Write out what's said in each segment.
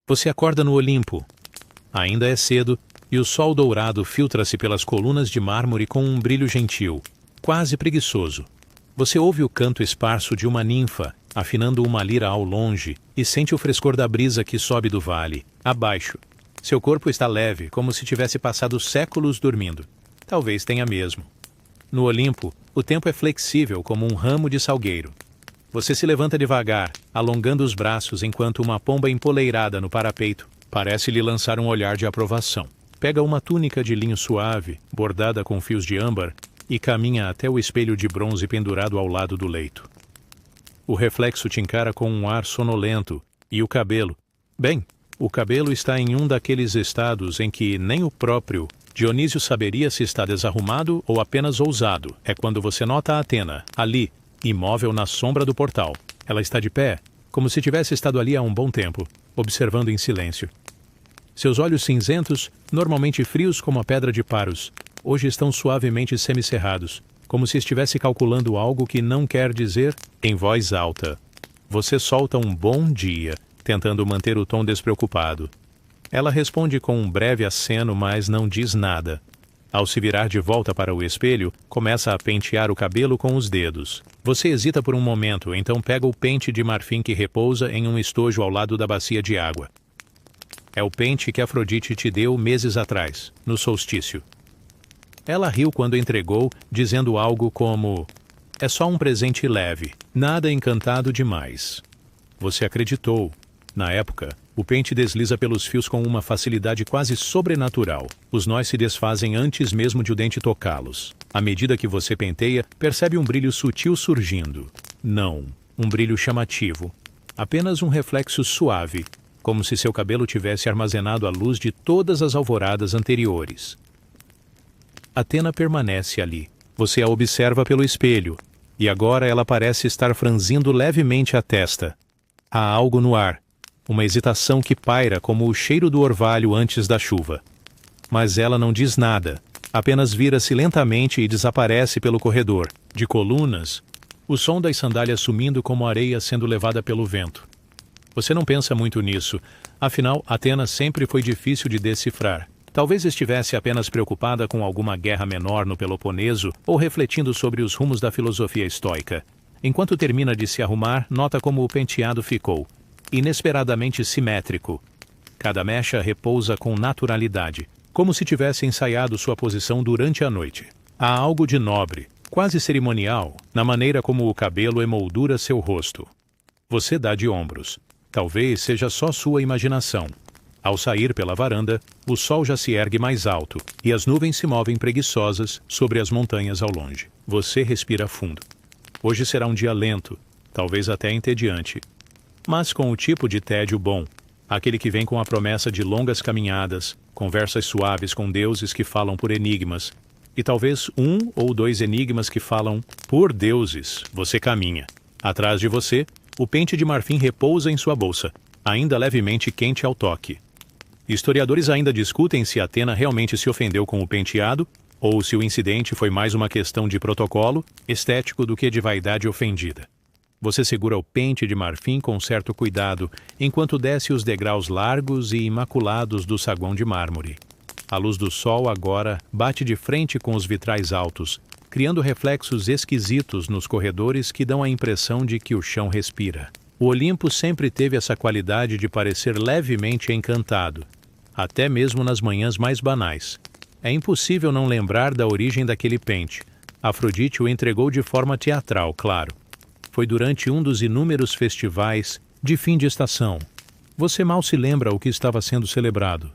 Você acorda no Olimpo. Ainda é cedo, e o sol dourado filtra-se pelas colunas de mármore com um brilho gentil, quase preguiçoso. Você ouve o canto esparso de uma ninfa, afinando uma lira ao longe, e sente o frescor da brisa que sobe do vale, abaixo. Seu corpo está leve, como se tivesse passado séculos dormindo. Talvez tenha mesmo. No Olimpo, o tempo é flexível como um ramo de salgueiro. Você se levanta devagar, alongando os braços enquanto uma pomba empoleirada no parapeito parece lhe lançar um olhar de aprovação. Pega uma túnica de linho suave, bordada com fios de âmbar, e caminha até o espelho de bronze pendurado ao lado do leito. O reflexo te encara com um ar sonolento, e o cabelo... Bem, o cabelo está em um daqueles estados em que nem o próprio Dionísio saberia se está desarrumado ou apenas ousado. É quando você nota a Athena, ali, imóvel na sombra do portal. Ela está de pé, como se tivesse estado ali há um bom tempo, observando em silêncio. Seus olhos cinzentos, normalmente frios como a pedra de Paros, hoje estão suavemente semicerrados, como se estivesse calculando algo que não quer dizer em voz alta. Você solta um bom dia, tentando manter o tom despreocupado. Ela responde com um breve aceno, mas não diz nada. Ao se virar de volta para o espelho, começa a pentear o cabelo com os dedos. Você hesita por um momento, então pega o pente de marfim que repousa em um estojo ao lado da bacia de água. É o pente que Afrodite te deu meses atrás, no solstício. Ela riu quando entregou, dizendo algo como: "É só um presente leve, nada encantado demais." Você acreditou. Na época, o pente desliza pelos fios com uma facilidade quase sobrenatural. Os nós se desfazem antes mesmo de o dente tocá-los. À medida que você penteia, percebe um brilho sutil surgindo. Não, um brilho chamativo. Apenas um reflexo suave, como se seu cabelo tivesse armazenado a luz de todas as alvoradas anteriores. Athena permanece ali. Você a observa pelo espelho, e agora ela parece estar franzindo levemente a testa. Há algo no ar. Uma hesitação que paira como o cheiro do orvalho antes da chuva. Mas ela não diz nada, apenas vira-se lentamente e desaparece pelo corredor, de colunas, o som das sandálias sumindo como areia sendo levada pelo vento. Você não pensa muito nisso, afinal, Athena sempre foi difícil de decifrar. Talvez estivesse apenas preocupada com alguma guerra menor no Peloponeso ou refletindo sobre os rumos da filosofia estoica. Enquanto termina de se arrumar, nota como o penteado ficou inesperadamente simétrico. Cada mecha repousa com naturalidade, como se tivesse ensaiado sua posição durante a noite. Há algo de nobre, quase cerimonial, na maneira como o cabelo emoldura seu rosto. Você dá de ombros. Talvez seja só sua imaginação. Ao sair pela varanda, o sol já se ergue mais alto, e as nuvens se movem preguiçosas sobre as montanhas ao longe. Você respira fundo. Hoje será um dia lento, talvez até entediante, mas com o tipo de tédio bom, aquele que vem com a promessa de longas caminhadas, conversas suaves com deuses que falam por enigmas, e talvez um ou dois enigmas que falam por deuses. Você caminha. Atrás de você, o pente de marfim repousa em sua bolsa, ainda levemente quente ao toque. Historiadores ainda discutem se Athena realmente se ofendeu com o penteado, ou se o incidente foi mais uma questão de protocolo estético do que de vaidade ofendida. Você segura o pente de marfim com certo cuidado, enquanto desce os degraus largos e imaculados do saguão de mármore. A luz do sol agora bate de frente com os vitrais altos, criando reflexos esquisitos nos corredores que dão a impressão de que o chão respira. O Olimpo sempre teve essa qualidade de parecer levemente encantado, até mesmo nas manhãs mais banais. É impossível não lembrar da origem daquele pente. Afrodite o entregou de forma teatral, claro. Foi durante um dos inúmeros festivais de fim de estação. Você mal se lembra o que estava sendo celebrado.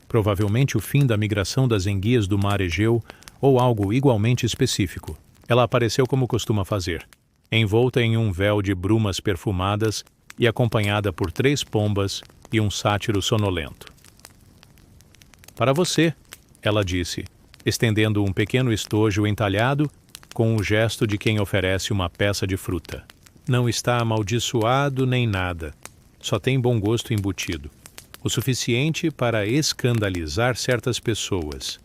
Provavelmente o fim da migração das enguias do mar Egeu ou algo igualmente específico. Ela apareceu como costuma fazer, envolta em um véu de brumas perfumadas e acompanhada por 3 pombas e um sátiro sonolento. "Para você", ela disse, estendendo um pequeno estojo entalhado com o gesto de quem oferece uma peça de fruta. Não está amaldiçoado nem nada, só tem bom gosto embutido. O suficiente para escandalizar certas pessoas.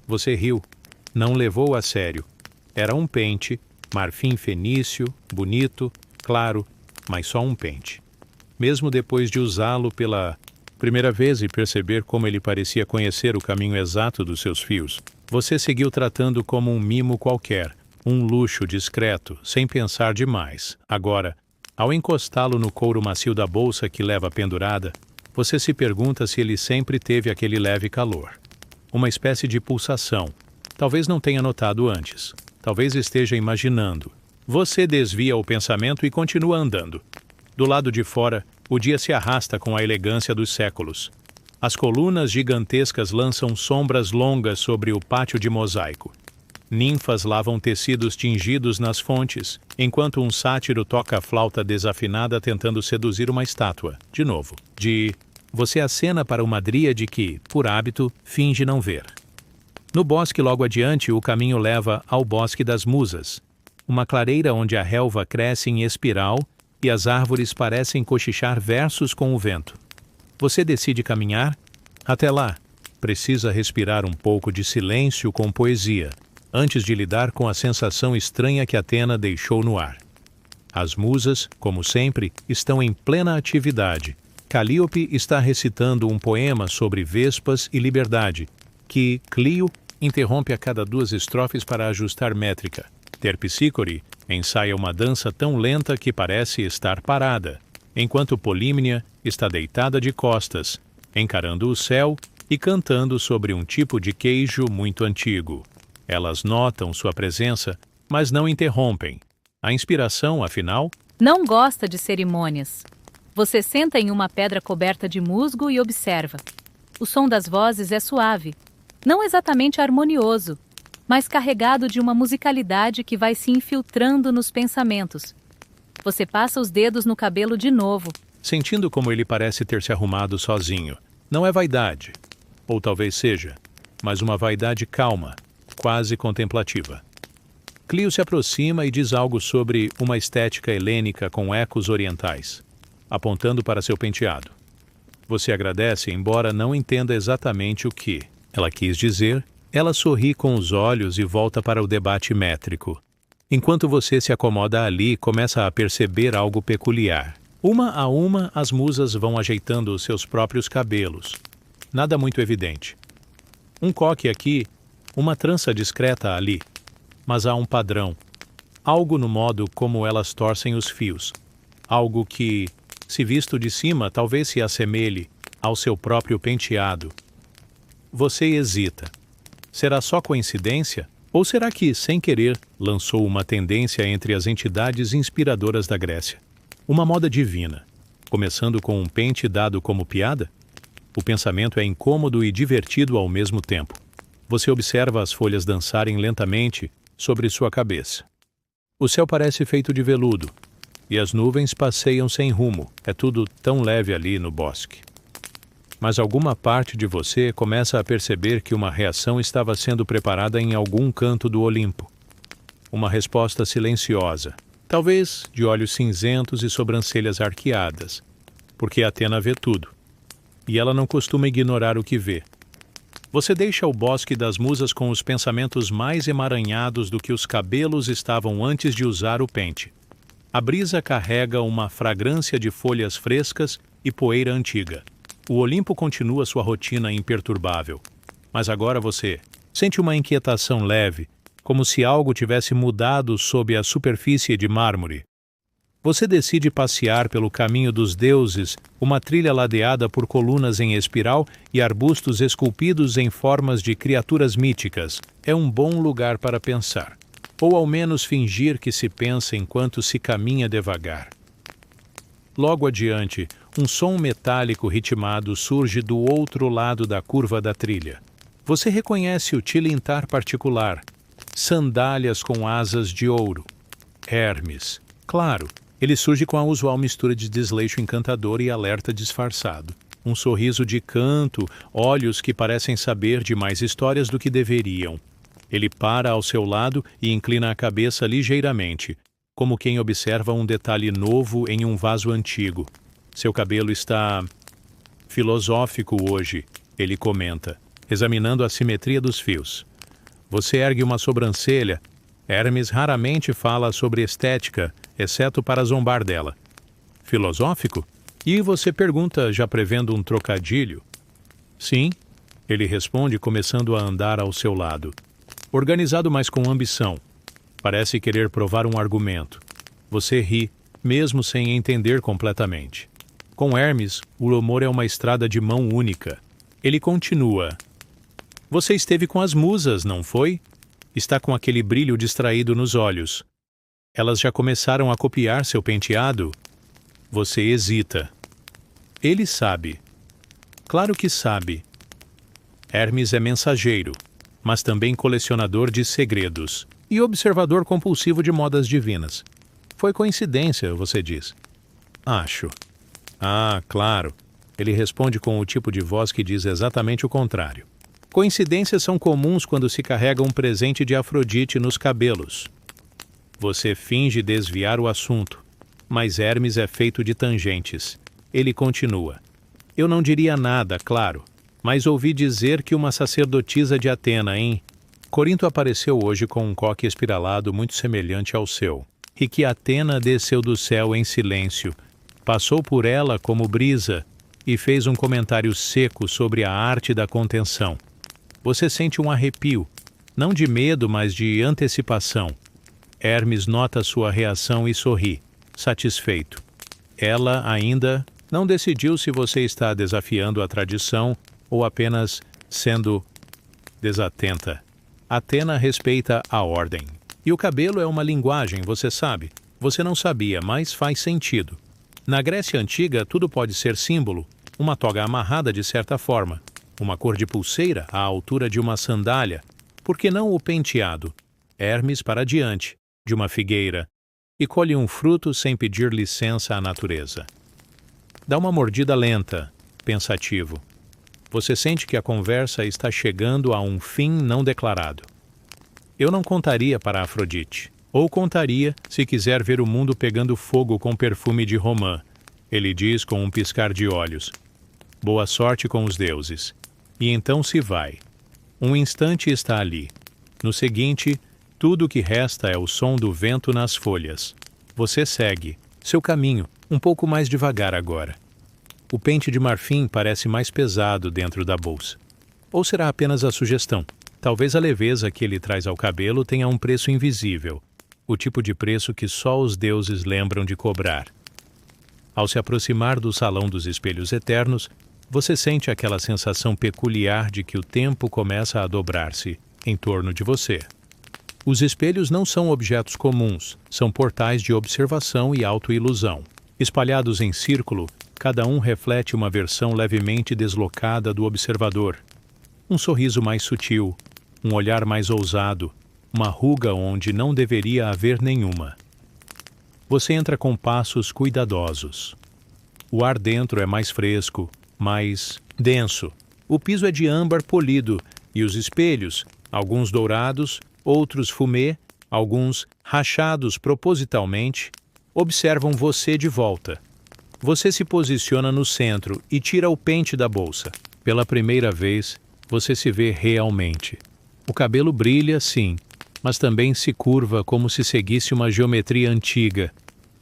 Você riu, não levou a sério. Era um pente, marfim fenício, bonito, claro, mas só um pente. Mesmo depois de usá-lo pela primeira vez e perceber como ele parecia conhecer o caminho exato dos seus fios, você seguiu tratando como um mimo qualquer, um luxo discreto, sem pensar demais. Agora, ao encostá-lo no couro macio da bolsa que leva pendurada, você se pergunta se ele sempre teve aquele leve calor. Uma espécie de pulsação. Talvez não tenha notado antes. Talvez esteja imaginando. Você desvia o pensamento e continua andando. Do lado de fora, o dia se arrasta com a elegância dos séculos. As colunas gigantescas lançam sombras longas sobre o pátio de mosaico. Ninfas lavam tecidos tingidos nas fontes, enquanto um sátiro toca a flauta desafinada tentando seduzir uma estátua, de novo. Você acena para uma dríade que, por hábito, finge não ver. No bosque logo adiante, o caminho leva ao Bosque das Musas, uma clareira onde a relva cresce em espiral e as árvores parecem cochichar versos com o vento. Você decide caminhar? Até lá, precisa respirar um pouco de silêncio com poesia, antes de lidar com a sensação estranha que Atena deixou no ar. As musas, como sempre, estão em plena atividade. Calíope está recitando um poema sobre vespas e liberdade, que Clio interrompe a cada 2 estrofes para ajustar métrica. Terpsícore ensaia uma dança tão lenta que parece estar parada, enquanto Polímnia está deitada de costas, encarando o céu e cantando sobre um tipo de queijo muito antigo. Elas notam sua presença, mas não interrompem. A inspiração, afinal, não gosta de cerimônias. Você senta em uma pedra coberta de musgo e observa. O som das vozes é suave, não exatamente harmonioso, mas carregado de uma musicalidade que vai se infiltrando nos pensamentos. Você passa os dedos no cabelo de novo, sentindo como ele parece ter se arrumado sozinho. Não é vaidade, ou talvez seja, mas uma vaidade calma, quase contemplativa. Clio se aproxima e diz algo sobre uma estética helênica com ecos orientais, apontando para seu penteado. Você agradece, embora não entenda exatamente o que ela quis dizer. Ela sorri com os olhos e volta para o debate métrico. Enquanto você se acomoda ali, começa a perceber algo peculiar. Uma a uma, as musas vão ajeitando os seus próprios cabelos. Nada muito evidente. Um coque aqui, uma trança discreta ali. Mas há um padrão. Algo no modo como elas torcem os fios. Algo que, se visto de cima, talvez se assemelhe ao seu próprio penteado. Você hesita. Será só coincidência? Ou será que, sem querer, lançou uma tendência entre as entidades inspiradoras da Grécia? Uma moda divina, começando com um pente dado como piada? O pensamento é incômodo e divertido ao mesmo tempo. Você observa as folhas dançarem lentamente sobre sua cabeça. O céu parece feito de veludo, e as nuvens passeiam sem rumo. É tudo tão leve ali no bosque. Mas alguma parte de você começa a perceber que uma reação estava sendo preparada em algum canto do Olimpo. Uma resposta silenciosa, talvez de olhos cinzentos e sobrancelhas arqueadas, porque Atena vê tudo, e ela não costuma ignorar o que vê. Você deixa o Bosque das Musas com os pensamentos mais emaranhados do que os cabelos estavam antes de usar o pente. A brisa carrega uma fragrância de folhas frescas e poeira antiga. O Olimpo continua sua rotina imperturbável, mas agora você sente uma inquietação leve, como se algo tivesse mudado sob a superfície de mármore. Você decide passear pelo caminho dos deuses, uma trilha ladeada por colunas em espiral e arbustos esculpidos em formas de criaturas míticas. É um bom lugar para pensar, ou ao menos fingir que se pensa enquanto se caminha devagar. Logo adiante, um som metálico ritmado surge do outro lado da curva da trilha. Você reconhece o tilintar particular, sandálias com asas de ouro. Hermes. Claro, ele surge com a usual mistura de desleixo encantador e alerta disfarçado. Um sorriso de canto, olhos que parecem saber de mais histórias do que deveriam. Ele para ao seu lado e inclina a cabeça ligeiramente, como quem observa um detalhe novo em um vaso antigo. Seu cabelo está filosófico hoje, ele comenta, examinando a simetria dos fios. Você ergue uma sobrancelha. Hermes raramente fala sobre estética, exceto para zombar dela. Filosófico? E você pergunta, já prevendo um trocadilho? Sim, ele responde, começando a andar ao seu lado. Organizado, mas com ambição. Parece querer provar um argumento. Você ri, mesmo sem entender completamente. Com Hermes, o humor é uma estrada de mão única. Ele continua. Você esteve com as musas, não foi? Está com aquele brilho distraído nos olhos. Elas já começaram a copiar seu penteado? Você hesita. Ele sabe. Claro que sabe. Hermes é mensageiro, mas também colecionador de segredos e observador compulsivo de modas divinas. Foi coincidência, você diz. Acho. Ah, claro. Ele responde com o tipo de voz que diz exatamente o contrário. Coincidências são comuns quando se carrega um presente de Afrodite nos cabelos. Você finge desviar o assunto, mas Hermes é feito de tangentes. Ele continua. Eu não diria nada, claro, mas ouvi dizer que uma sacerdotisa de Atena, em Corinto, apareceu hoje com um coque espiralado muito semelhante ao seu, e que Atena desceu do céu em silêncio, passou por ela como brisa e fez um comentário seco sobre a arte da contenção. Você sente um arrepio, não de medo, mas de antecipação. Hermes nota sua reação e sorri, satisfeito. Ela ainda não decidiu se você está desafiando a tradição ou apenas sendo desatenta. Atena respeita a ordem. E o cabelo é uma linguagem, você sabe. Você não sabia, mas faz sentido. Na Grécia Antiga, tudo pode ser símbolo. Uma toga amarrada de certa forma. Uma cor de pulseira à altura de uma sandália. Por que não o penteado? Hermes para diante, de uma figueira, e colhe um fruto sem pedir licença à natureza. Dá uma mordida lenta, pensativo. Você sente que a conversa está chegando a um fim não declarado. Eu não contaria para Afrodite. Ou contaria se quiser ver o mundo pegando fogo com perfume de romã. Ele diz com um piscar de olhos. Boa sorte com os deuses. E então se vai. Um instante está ali. No seguinte, tudo o que resta é o som do vento nas folhas. Você segue seu caminho, um pouco mais devagar agora. O pente de marfim parece mais pesado dentro da bolsa. Ou será apenas a sugestão? Talvez a leveza que ele traz ao cabelo tenha um preço invisível, o tipo de preço que só os deuses lembram de cobrar. Ao se aproximar do salão dos espelhos eternos, você sente aquela sensação peculiar de que o tempo começa a dobrar-se em torno de você. Os espelhos não são objetos comuns, são portais de observação e autoilusão. Espalhados em círculo, cada um reflete uma versão levemente deslocada do observador. Um sorriso mais sutil, um olhar mais ousado, uma ruga onde não deveria haver nenhuma. Você entra com passos cuidadosos. O ar dentro é mais fresco, mais denso. O piso é de âmbar polido e os espelhos, alguns dourados, outros fumê, alguns rachados propositalmente, observam você de volta. Você se posiciona no centro e tira o pente da bolsa. Pela primeira vez, você se vê realmente. O cabelo brilha, sim, mas também se curva como se seguisse uma geometria antiga,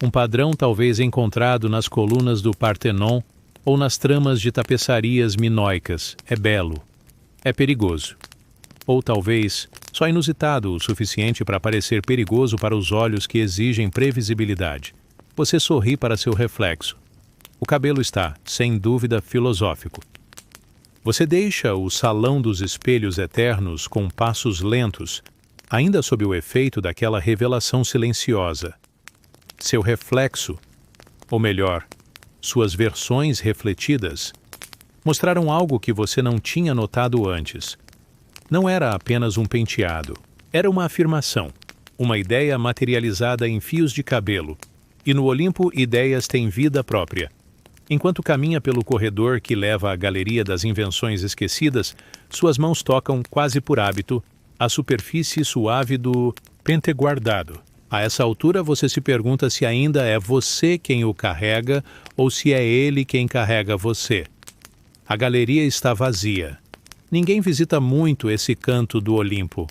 um padrão talvez encontrado nas colunas do Partenon ou nas tramas de tapeçarias minoicas. É belo. É perigoso. Ou talvez só inusitado o suficiente para parecer perigoso para os olhos que exigem previsibilidade. Você sorri para seu reflexo. O cabelo está, sem dúvida, filosófico. Você deixa o salão dos espelhos eternos com passos lentos, ainda sob o efeito daquela revelação silenciosa. Seu reflexo, ou melhor, suas versões refletidas, mostraram algo que você não tinha notado antes. Não era apenas um penteado, era uma afirmação, uma ideia materializada em fios de cabelo. E no Olimpo, ideias têm vida própria. Enquanto caminha pelo corredor que leva à Galeria das Invenções Esquecidas, suas mãos tocam, quase por hábito, a superfície suave do pente guardado. A essa altura você se pergunta se ainda é você quem o carrega ou se é ele quem carrega você. A galeria está vazia. Ninguém visita muito esse canto do Olimpo.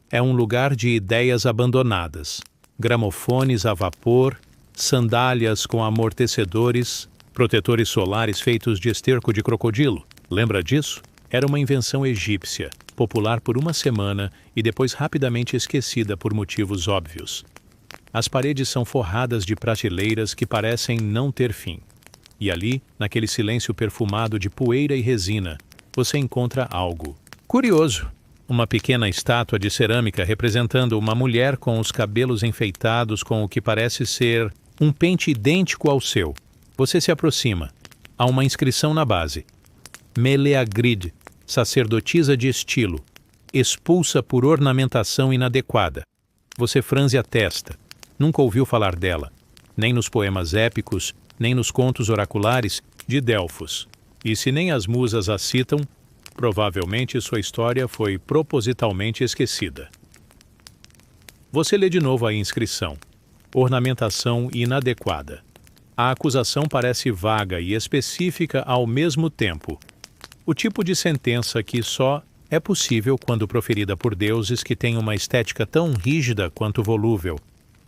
É um lugar de ideias abandonadas. Gramofones a vapor, sandálias com amortecedores, Protetores solares feitos de esterco de crocodilo. Lembra disso? Era uma invenção egípcia, popular por uma semana e depois rapidamente esquecida por motivos óbvios. As paredes são forradas de prateleiras que parecem não ter fim. E ali, naquele silêncio perfumado de poeira e resina, você encontra algo curioso. Uma pequena estátua de cerâmica representando uma mulher com os cabelos enfeitados com o que parece ser um pente idêntico ao seu. Você se aproxima. Há uma inscrição na base. Meleagrid, sacerdotisa de estilo, expulsa por ornamentação inadequada. Você franze a testa. Nunca ouviu falar dela, nem nos poemas épicos, nem nos contos oraculares de Delfos. E se nem as musas a citam, provavelmente sua história foi propositalmente esquecida. Você lê de novo a inscrição. Ornamentação inadequada. A acusação parece vaga e específica ao mesmo tempo. O tipo de sentença que só é possível quando proferida por deuses que têm uma estética tão rígida quanto volúvel.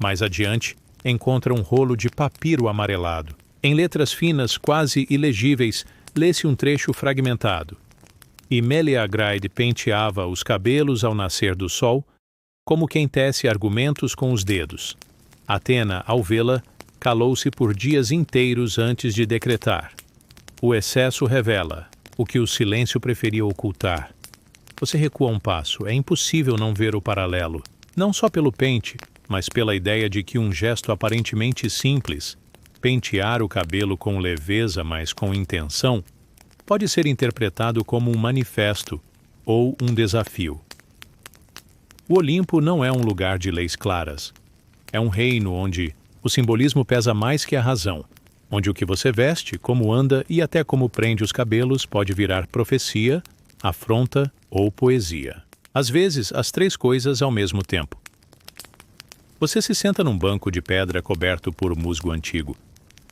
Mais adiante, encontra um rolo de papiro amarelado. Em letras finas, quase ilegíveis, lê-se um trecho fragmentado. E Meleagrid penteava os cabelos ao nascer do sol, como quem tece argumentos com os dedos. Atena, ao vê-la, calou-se por dias inteiros antes de decretar. O excesso revela o que o silêncio preferia ocultar. Você recua um passo, é impossível não ver o paralelo, não só pelo pente, mas pela ideia de que um gesto aparentemente simples, pentear o cabelo com leveza, mas com intenção, pode ser interpretado como um manifesto ou um desafio. O Olimpo não é um lugar de leis claras. É um reino onde o simbolismo pesa mais que a razão, onde o que você veste, como anda e até como prende os cabelos pode virar profecia, afronta ou poesia. Às vezes, as três coisas ao mesmo tempo. Você se senta num banco de pedra coberto por musgo antigo.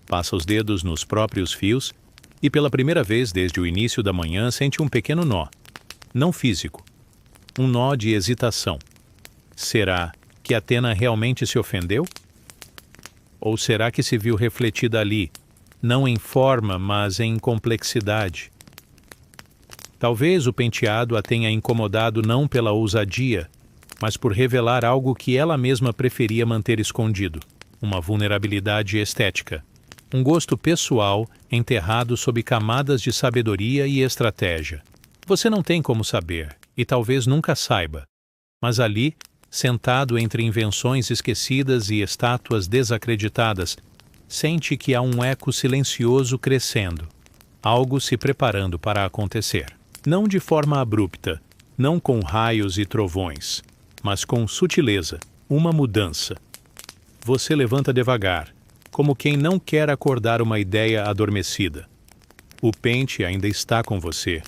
Passa os dedos nos próprios fios e pela primeira vez desde o início da manhã sente um pequeno nó. Não físico. Um nó de hesitação. Será que Atena realmente se ofendeu? Ou será que se viu refletida ali, não em forma, mas em complexidade? Talvez o penteado a tenha incomodado não pela ousadia, mas por revelar algo que ela mesma preferia manter escondido, uma vulnerabilidade estética, um gosto pessoal enterrado sob camadas de sabedoria e estratégia. Você não tem como saber, e talvez nunca saiba, mas ali, sentado entre invenções esquecidas e estátuas desacreditadas, sente que há um eco silencioso crescendo, algo se preparando para acontecer. Não de forma abrupta, não com raios e trovões, mas com sutileza, uma mudança. Você levanta devagar, como quem não quer acordar uma ideia adormecida. O pente ainda está com você.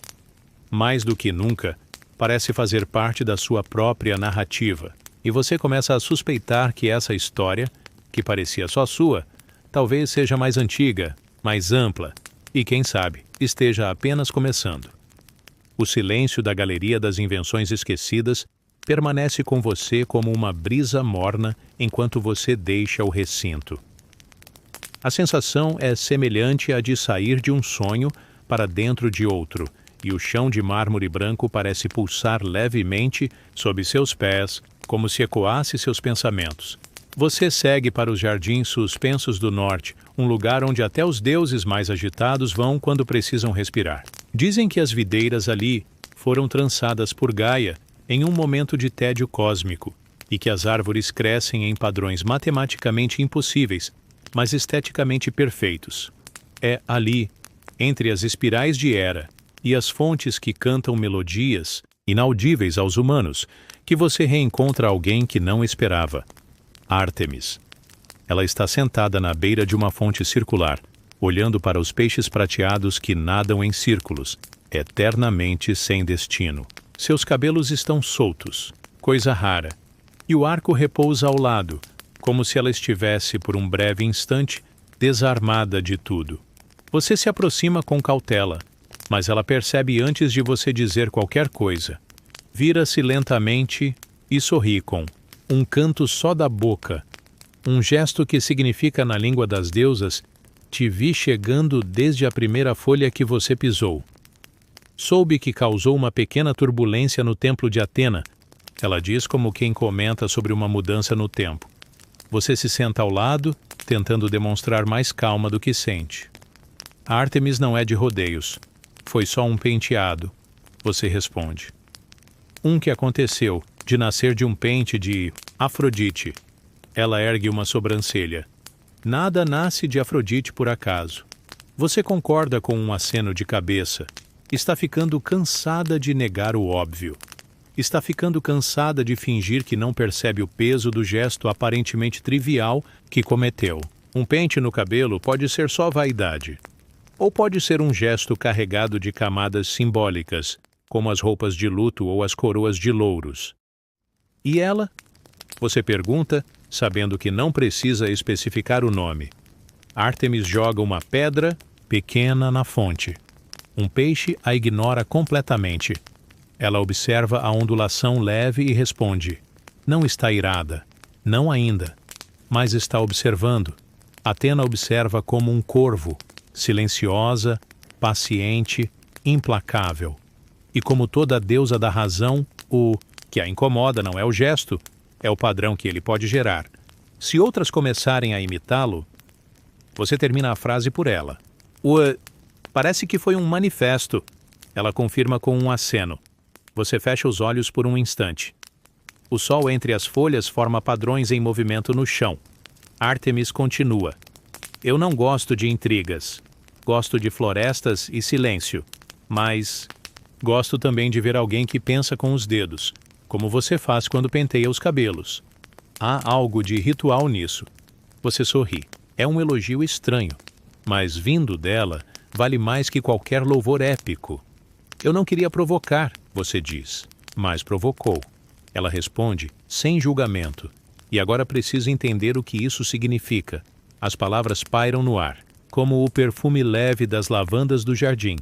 Mais do que nunca, parece fazer parte da sua própria narrativa, e você começa a suspeitar que essa história, que parecia só sua, talvez seja mais antiga, mais ampla, e quem sabe, esteja apenas começando. O silêncio da galeria das invenções esquecidas permanece com você como uma brisa morna enquanto você deixa o recinto. A sensação é semelhante à de sair de um sonho para dentro de outro, e o chão de mármore branco parece pulsar levemente sob seus pés, como se ecoasse seus pensamentos. Você segue para os jardins suspensos do norte, um lugar onde até os deuses mais agitados vão quando precisam respirar. Dizem que as videiras ali foram trançadas por Gaia em um momento de tédio cósmico, e que as árvores crescem em padrões matematicamente impossíveis, mas esteticamente perfeitos. É ali, entre as espirais de Hera e as fontes que cantam melodias inaudíveis aos humanos, que você reencontra alguém que não esperava. Ártemis. Ela está sentada na beira de uma fonte circular, olhando para os peixes prateados que nadam em círculos, eternamente sem destino. Seus cabelos estão soltos, coisa rara, e o arco repousa ao lado, como se ela estivesse, por um breve instante, desarmada de tudo. Você se aproxima com cautela, mas ela percebe antes de você dizer qualquer coisa. Vira-se lentamente e sorri com um canto só da boca, um gesto que significa na língua das deusas Te vi chegando desde a primeira folha que você pisou. Soube que causou uma pequena turbulência no templo de Atena. Ela diz como quem comenta sobre uma mudança no tempo. Você se senta ao lado, tentando demonstrar mais calma do que sente. Ártemis não é de rodeios. Foi só um penteado. Você responde. Que aconteceu, de nascer de um pente de Afrodite. Ela ergue uma sobrancelha. Nada nasce de Afrodite por acaso. Você concorda com um aceno de cabeça. Está ficando cansada de negar o óbvio. Está ficando cansada de fingir que não percebe o peso do gesto aparentemente trivial que cometeu. Um pente no cabelo pode ser só vaidade. Ou pode ser um gesto carregado de camadas simbólicas, como as roupas de luto ou as coroas de louros. E ela? Você pergunta, sabendo que não precisa especificar o nome. Ártemis joga uma pedra pequena na fonte. Um peixe a ignora completamente. Ela observa a ondulação leve e responde. Não está irada. Não ainda. Mas está observando. Atena observa como um corvo, silenciosa, paciente, implacável. E como toda deusa da razão, o que a incomoda não é o gesto, é o padrão que ele pode gerar. Se outras começarem a imitá-lo, você termina a frase por ela. Parece que foi um manifesto. Ela confirma com um aceno. Você fecha os olhos por um instante. O sol entre as folhas forma padrões em movimento no chão. Ártemis continua. Eu não gosto de intrigas. Gosto de florestas e silêncio. Mas gosto também de ver alguém que pensa com os dedos, como você faz quando penteia os cabelos. Há algo de ritual nisso. Você sorri. É um elogio estranho, mas vindo dela, vale mais que qualquer louvor épico. Eu não queria provocar, você diz, mas provocou. Ela responde, sem julgamento. E agora preciso entender o que isso significa. As palavras pairam no ar, como o perfume leve das lavandas do jardim.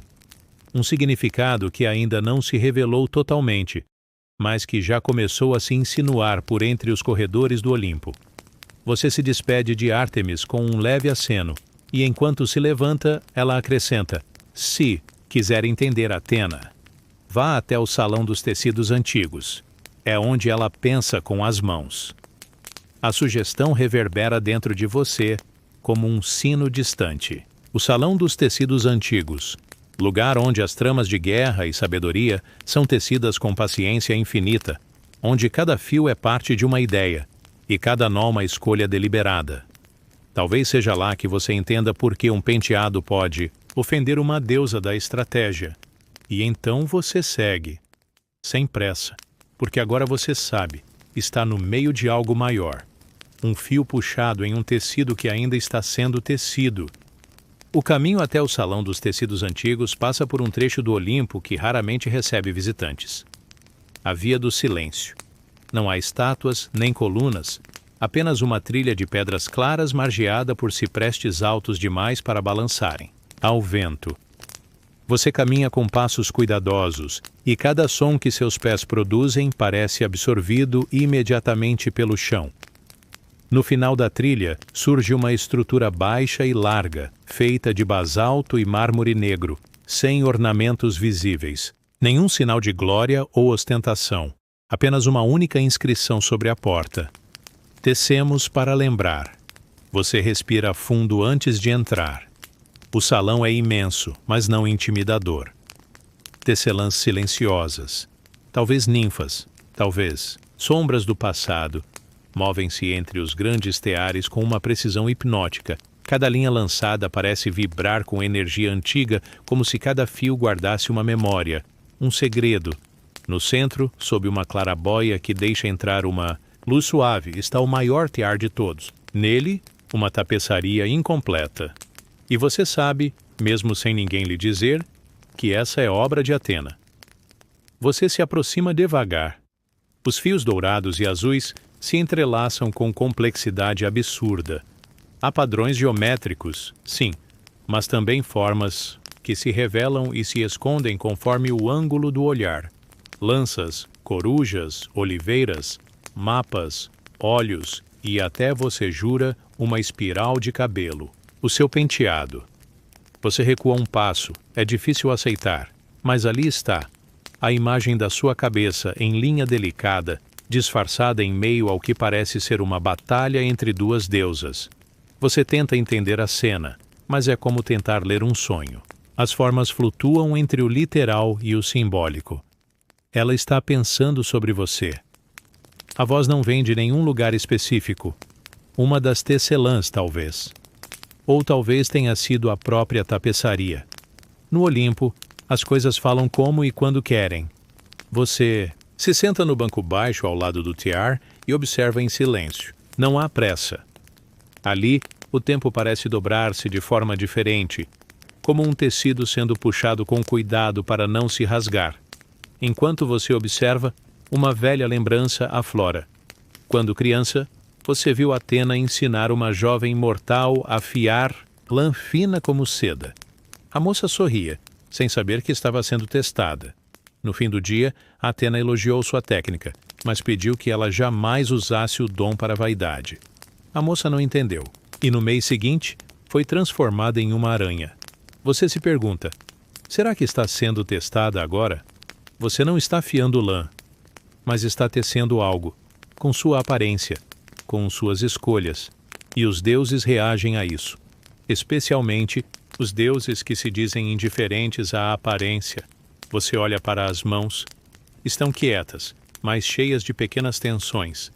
Um significado que ainda não se revelou totalmente, mas que já começou a se insinuar por entre os corredores do Olimpo. Você se despede de Ártemis com um leve aceno, e enquanto se levanta, ela acrescenta, se quiser entender Atena, vá até o Salão dos Tecidos Antigos. É onde ela pensa com as mãos. A sugestão reverbera dentro de você como um sino distante. O Salão dos Tecidos Antigos, lugar onde as tramas de guerra e sabedoria são tecidas com paciência infinita, onde cada fio é parte de uma ideia e cada nó uma escolha deliberada. Talvez seja lá que você entenda por que um penteado pode ofender uma deusa da estratégia. E então você segue, sem pressa, porque agora você sabe, está no meio de algo maior. Um fio puxado em um tecido que ainda está sendo tecido. O caminho até o Salão dos Tecidos Antigos passa por um trecho do Olimpo que raramente recebe visitantes. A Via do Silêncio. Não há estátuas nem colunas, apenas uma trilha de pedras claras margeada por ciprestes altos demais para balançarem. Ao vento. Você caminha com passos cuidadosos, e cada som que seus pés produzem parece absorvido imediatamente pelo chão. No final da trilha, surge uma estrutura baixa e larga, feita de basalto e mármore negro, sem ornamentos visíveis. Nenhum sinal de glória ou ostentação. Apenas uma única inscrição sobre a porta. Descemos para lembrar. Você respira fundo antes de entrar. O salão é imenso, mas não intimidador. Tecelãs silenciosas. Talvez ninfas, talvez sombras do passado. Movem-se entre os grandes teares com uma precisão hipnótica. Cada linha lançada parece vibrar com energia antiga, como se cada fio guardasse uma memória, um segredo. No centro, sob uma clarabóia que deixa entrar uma luz suave, está o maior tear de todos. Nele, uma tapeçaria incompleta. E você sabe, mesmo sem ninguém lhe dizer, que essa é obra de Atena. Você se aproxima devagar. Os fios dourados e azuis se entrelaçam com complexidade absurda. Há padrões geométricos, sim, mas também formas que se revelam e se escondem conforme o ângulo do olhar. Lanças, corujas, oliveiras, mapas, olhos e até, você jura, uma espiral de cabelo. O seu penteado. Você recua um passo, é difícil aceitar, mas ali está. A imagem da sua cabeça em linha delicada, disfarçada em meio ao que parece ser uma batalha entre duas deusas. Você tenta entender a cena, mas é como tentar ler um sonho. As formas flutuam entre o literal e o simbólico. Ela está pensando sobre você. A voz não vem de nenhum lugar específico. Uma das tecelãs, talvez. Ou talvez tenha sido a própria tapeçaria. No Olimpo, as coisas falam como e quando querem. Você se senta no banco baixo ao lado do tiar e observa em silêncio. Não há pressa. Ali, o tempo parece dobrar-se de forma diferente, como um tecido sendo puxado com cuidado para não se rasgar. Enquanto você observa, uma velha lembrança aflora. Quando criança, você viu Atena ensinar uma jovem mortal a fiar lã fina como seda. A moça sorria, sem saber que estava sendo testada. No fim do dia, Atena elogiou sua técnica, mas pediu que ela jamais usasse o dom para a vaidade. A moça não entendeu, e no mês seguinte, foi transformada em uma aranha. Você se pergunta, será que está sendo testada agora? Você não está fiando lã, mas está tecendo algo, com sua aparência, com suas escolhas, e os deuses reagem a isso. Especialmente os deuses que se dizem indiferentes à aparência. Você olha para as mãos, estão quietas, mas cheias de pequenas tensões.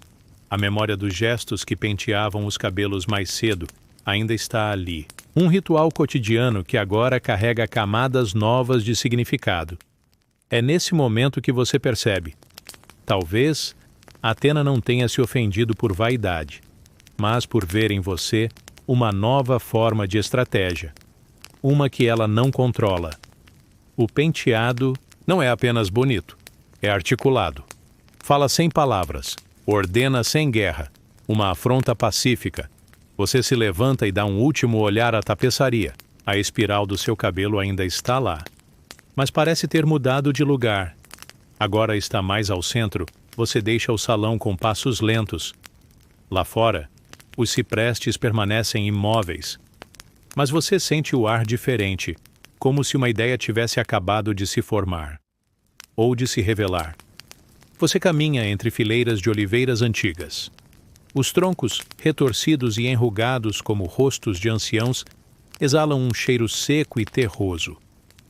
A memória dos gestos que penteavam os cabelos mais cedo ainda está ali. Um ritual cotidiano que agora carrega camadas novas de significado. É nesse momento que você percebe. Talvez Atena não tenha se ofendido por vaidade, mas por ver em você uma nova forma de estratégia. Uma que ela não controla. O penteado não é apenas bonito, é articulado. Fala sem palavras, ordena sem guerra, uma afronta pacífica. Você se levanta e dá um último olhar à tapeçaria. A espiral do seu cabelo ainda está lá, mas parece ter mudado de lugar. Agora está mais ao centro, você deixa o salão com passos lentos. Lá fora, os ciprestes permanecem imóveis. Mas você sente o ar diferente, como se uma ideia tivesse acabado de se formar. Ou de se revelar. Você caminha entre fileiras de oliveiras antigas. Os troncos, retorcidos e enrugados como rostos de anciãos, exalam um cheiro seco e terroso.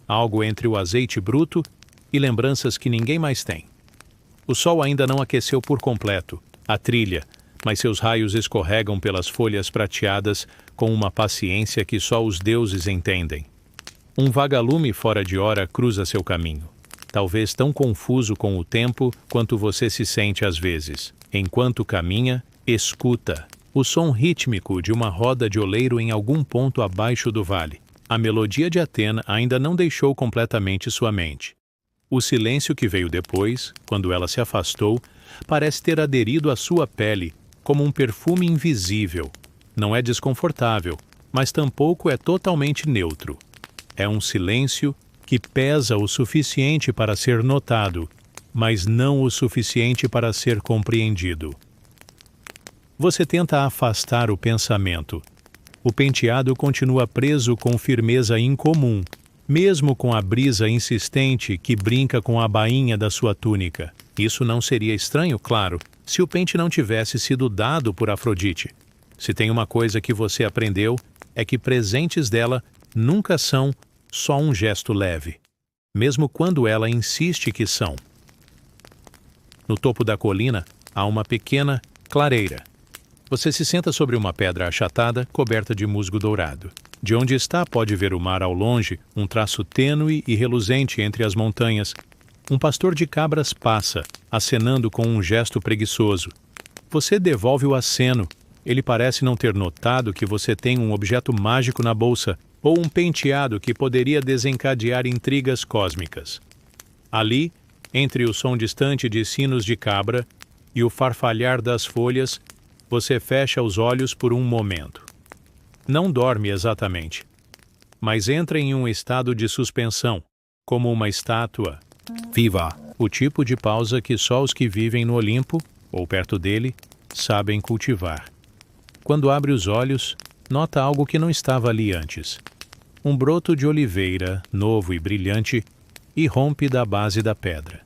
Algo entre o azeite bruto e lembranças que ninguém mais tem. O sol ainda não aqueceu por completo a trilha, mas seus raios escorregam pelas folhas prateadas com uma paciência que só os deuses entendem. Um vagalume fora de hora cruza seu caminho, talvez tão confuso com o tempo quanto você se sente às vezes. Enquanto caminha, escuta o som rítmico de uma roda de oleiro em algum ponto abaixo do vale. A melodia de Atena ainda não deixou completamente sua mente. O silêncio que veio depois, quando ela se afastou, parece ter aderido à sua pele, como um perfume invisível. Não é desconfortável, mas tampouco é totalmente neutro. É um silêncio que pesa o suficiente para ser notado, mas não o suficiente para ser compreendido. Você tenta afastar o pensamento. O penteado continua preso com firmeza incomum, mesmo com a brisa insistente que brinca com a bainha da sua túnica. Isso não seria estranho, claro, se o pente não tivesse sido dado por Afrodite. Se tem uma coisa que você aprendeu, é que presentes dela nunca são só um gesto leve, mesmo quando ela insiste que são. No topo da colina há uma pequena clareira. Você se senta sobre uma pedra achatada, coberta de musgo dourado. De onde está, pode ver o mar ao longe, um traço tênue e reluzente entre as montanhas. Um pastor de cabras passa, acenando com um gesto preguiçoso. Você devolve o aceno. Ele parece não ter notado que você tem um objeto mágico na bolsa, ou um penteado que poderia desencadear intrigas cósmicas. Ali, entre o som distante de sinos de cabra e o farfalhar das folhas, você fecha os olhos por um momento. Não dorme exatamente, mas entra em um estado de suspensão, como uma estátua viva. O tipo de pausa que só os que vivem no Olimpo, ou perto dele, sabem cultivar. Quando abre os olhos, nota algo que não estava ali antes. Um broto de oliveira, novo e brilhante, irrompe da base da pedra.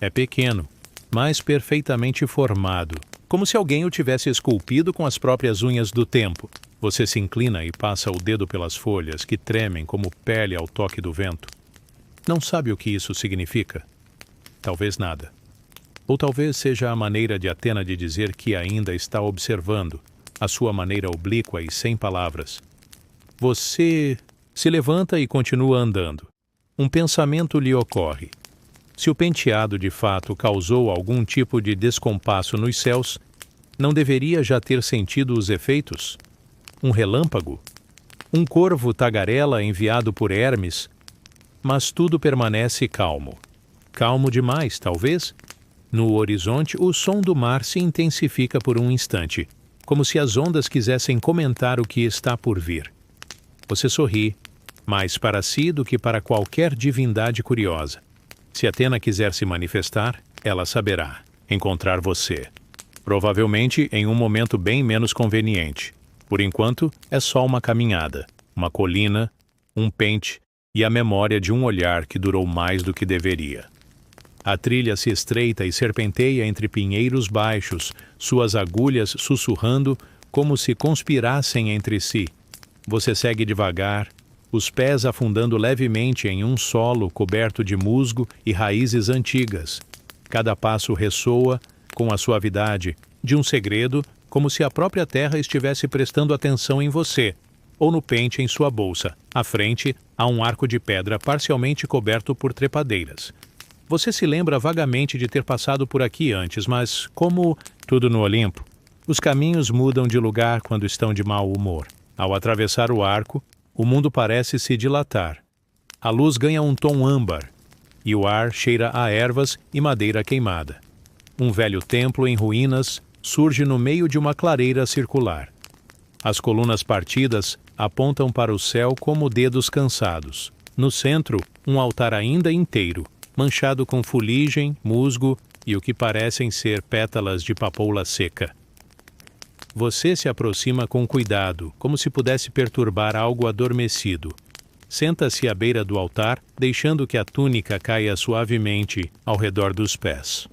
É pequeno, mas perfeitamente formado, como se alguém o tivesse esculpido com as próprias unhas do tempo. Você se inclina e passa o dedo pelas folhas, que tremem como pele ao toque do vento. Não sabe o que isso significa? Talvez nada. Ou talvez seja a maneira de Atena de dizer que ainda está observando, a sua maneira oblíqua e sem palavras. Você se levanta e continua andando. Um pensamento lhe ocorre. Se o penteado de fato causou algum tipo de descompasso nos céus, não deveria já ter sentido os efeitos? Um relâmpago? Um corvo tagarela enviado por Hermes? Mas tudo permanece calmo. Calmo demais, talvez? No horizonte, o som do mar se intensifica por um instante, como se as ondas quisessem comentar o que está por vir. Você sorri, mais para si do que para qualquer divindade curiosa. Se Atena quiser se manifestar, ela saberá encontrar você. Provavelmente em um momento bem menos conveniente. Por enquanto, é só uma caminhada, uma colina, um pente e a memória de um olhar que durou mais do que deveria. A trilha se estreita e serpenteia entre pinheiros baixos, suas agulhas sussurrando como se conspirassem entre si. Você segue devagar, os pés afundando levemente em um solo coberto de musgo e raízes antigas. Cada passo ressoa, com a suavidade, de um segredo, como se a própria terra estivesse prestando atenção em você, ou no pente em sua bolsa. À frente, há um arco de pedra parcialmente coberto por trepadeiras. Você se lembra vagamente de ter passado por aqui antes, mas, como tudo no Olimpo, os caminhos mudam de lugar quando estão de mau humor. Ao atravessar o arco, o mundo parece se dilatar. A luz ganha um tom âmbar, e o ar cheira a ervas e madeira queimada. Um velho templo em ruínas surge no meio de uma clareira circular. As colunas partidas apontam para o céu como dedos cansados. No centro, um altar ainda inteiro, manchado com fuligem, musgo e o que parecem ser pétalas de papoula seca. Você se aproxima com cuidado, como se pudesse perturbar algo adormecido. Senta-se à beira do altar, deixando que a túnica caia suavemente ao redor dos pés.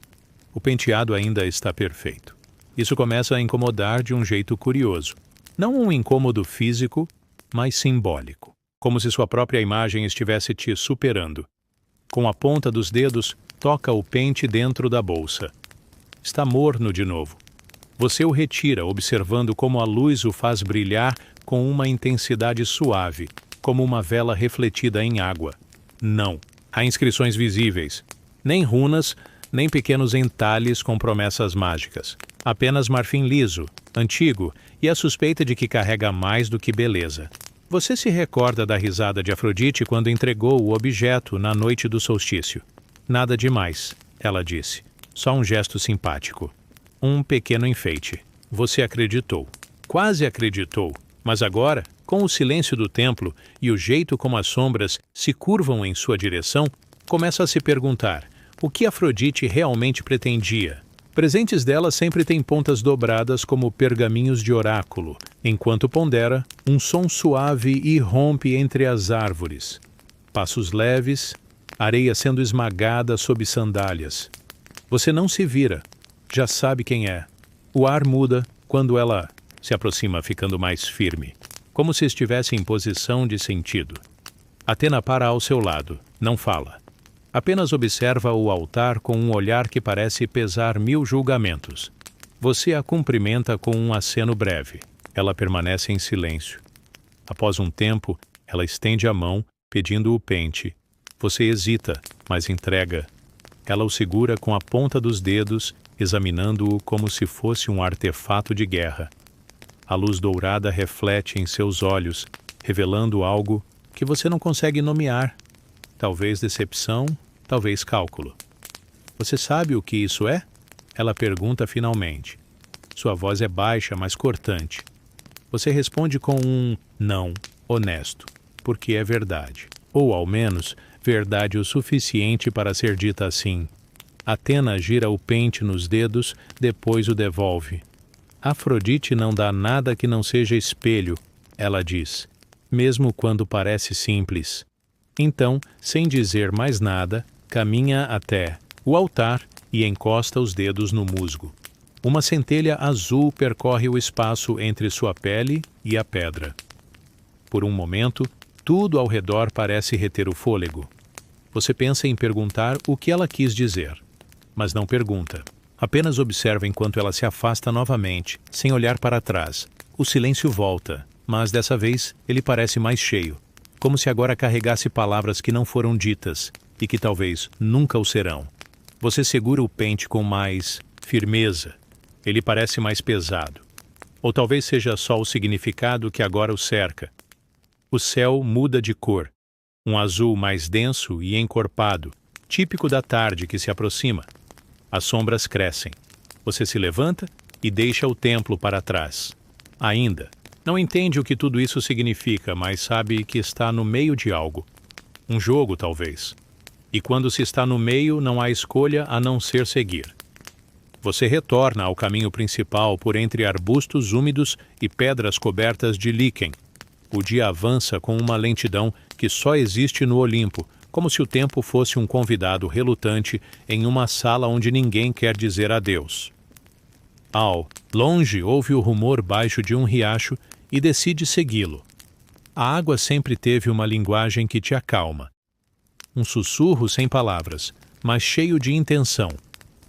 O penteado ainda está perfeito. Isso começa a incomodar de um jeito curioso. Não um incômodo físico, mas simbólico. Como se sua própria imagem estivesse te superando. Com a ponta dos dedos, toca o pente dentro da bolsa. Está morno de novo. Você o retira, observando como a luz o faz brilhar com uma intensidade suave, como uma vela refletida em água. Não há inscrições visíveis, nem runas, nem pequenos entalhes com promessas mágicas. Apenas marfim liso, antigo, e a suspeita de que carrega mais do que beleza. Você se recorda da risada de Afrodite quando entregou o objeto na noite do solstício. Nada demais, ela disse. Só um gesto simpático. Um pequeno enfeite. Você acreditou. Quase acreditou. Mas agora, com o silêncio do templo e o jeito como as sombras se curvam em sua direção, começa a se perguntar o que Afrodite realmente pretendia. Presentes dela sempre têm pontas dobradas como pergaminhos de oráculo. Enquanto pondera, um som suave irrompe entre as árvores. Passos leves, areia sendo esmagada sob sandálias. Você não se vira. Já sabe quem é. O ar muda quando ela se aproxima, ficando mais firme, como se estivesse em posição de sentido. Atena para ao seu lado, não fala. Apenas observa o altar com um olhar que parece pesar 1000 julgamentos. Você a cumprimenta com um aceno breve. Ela permanece em silêncio. Após um tempo, ela estende a mão, pedindo o pente. Você hesita, mas entrega. Ela o segura com a ponta dos dedos, examinando-o como se fosse um artefato de guerra. A luz dourada reflete em seus olhos, revelando algo que você não consegue nomear. Talvez decepção, talvez cálculo. Você sabe o que isso é? Ela pergunta finalmente. Sua voz é baixa, mas cortante. Você responde com um não honesto, porque é verdade. Ou, ao menos, verdade o suficiente para ser dita assim. Atena gira o pente nos dedos, depois o devolve. Afrodite não dá nada que não seja espelho. ela diz, mesmo quando parece simples. Então, sem dizer mais nada, caminha até o altar e encosta os dedos no musgo. Uma centelha azul percorre o espaço entre sua pele e a pedra. Por um momento, tudo ao redor parece reter o fôlego. Você pensa em perguntar o que ela quis dizer, mas não pergunta. Apenas observa enquanto ela se afasta novamente, sem olhar para trás. O silêncio volta, mas dessa vez ele parece mais cheio, como se agora carregasse palavras que não foram ditas e que talvez nunca o serão. Você segura o pente com mais firmeza. Ele parece mais pesado. Ou talvez seja só o significado que agora o cerca. O céu muda de cor. Um azul mais denso e encorpado, típico da tarde que se aproxima. As sombras crescem. Você se levanta e deixa o templo para trás. Ainda. Não entende o que tudo isso significa, mas sabe que está no meio de algo. Um jogo, talvez. E quando se está no meio, não há escolha a não ser seguir. Você retorna ao caminho principal por entre arbustos úmidos e pedras cobertas de líquen. O dia avança com uma lentidão que só existe no Olimpo, como se o tempo fosse um convidado relutante em uma sala onde ninguém quer dizer adeus. Ao longe ouve o rumor baixo de um riacho e decide segui-lo. A água sempre teve uma linguagem que te acalma. Um sussurro sem palavras, mas cheio de intenção.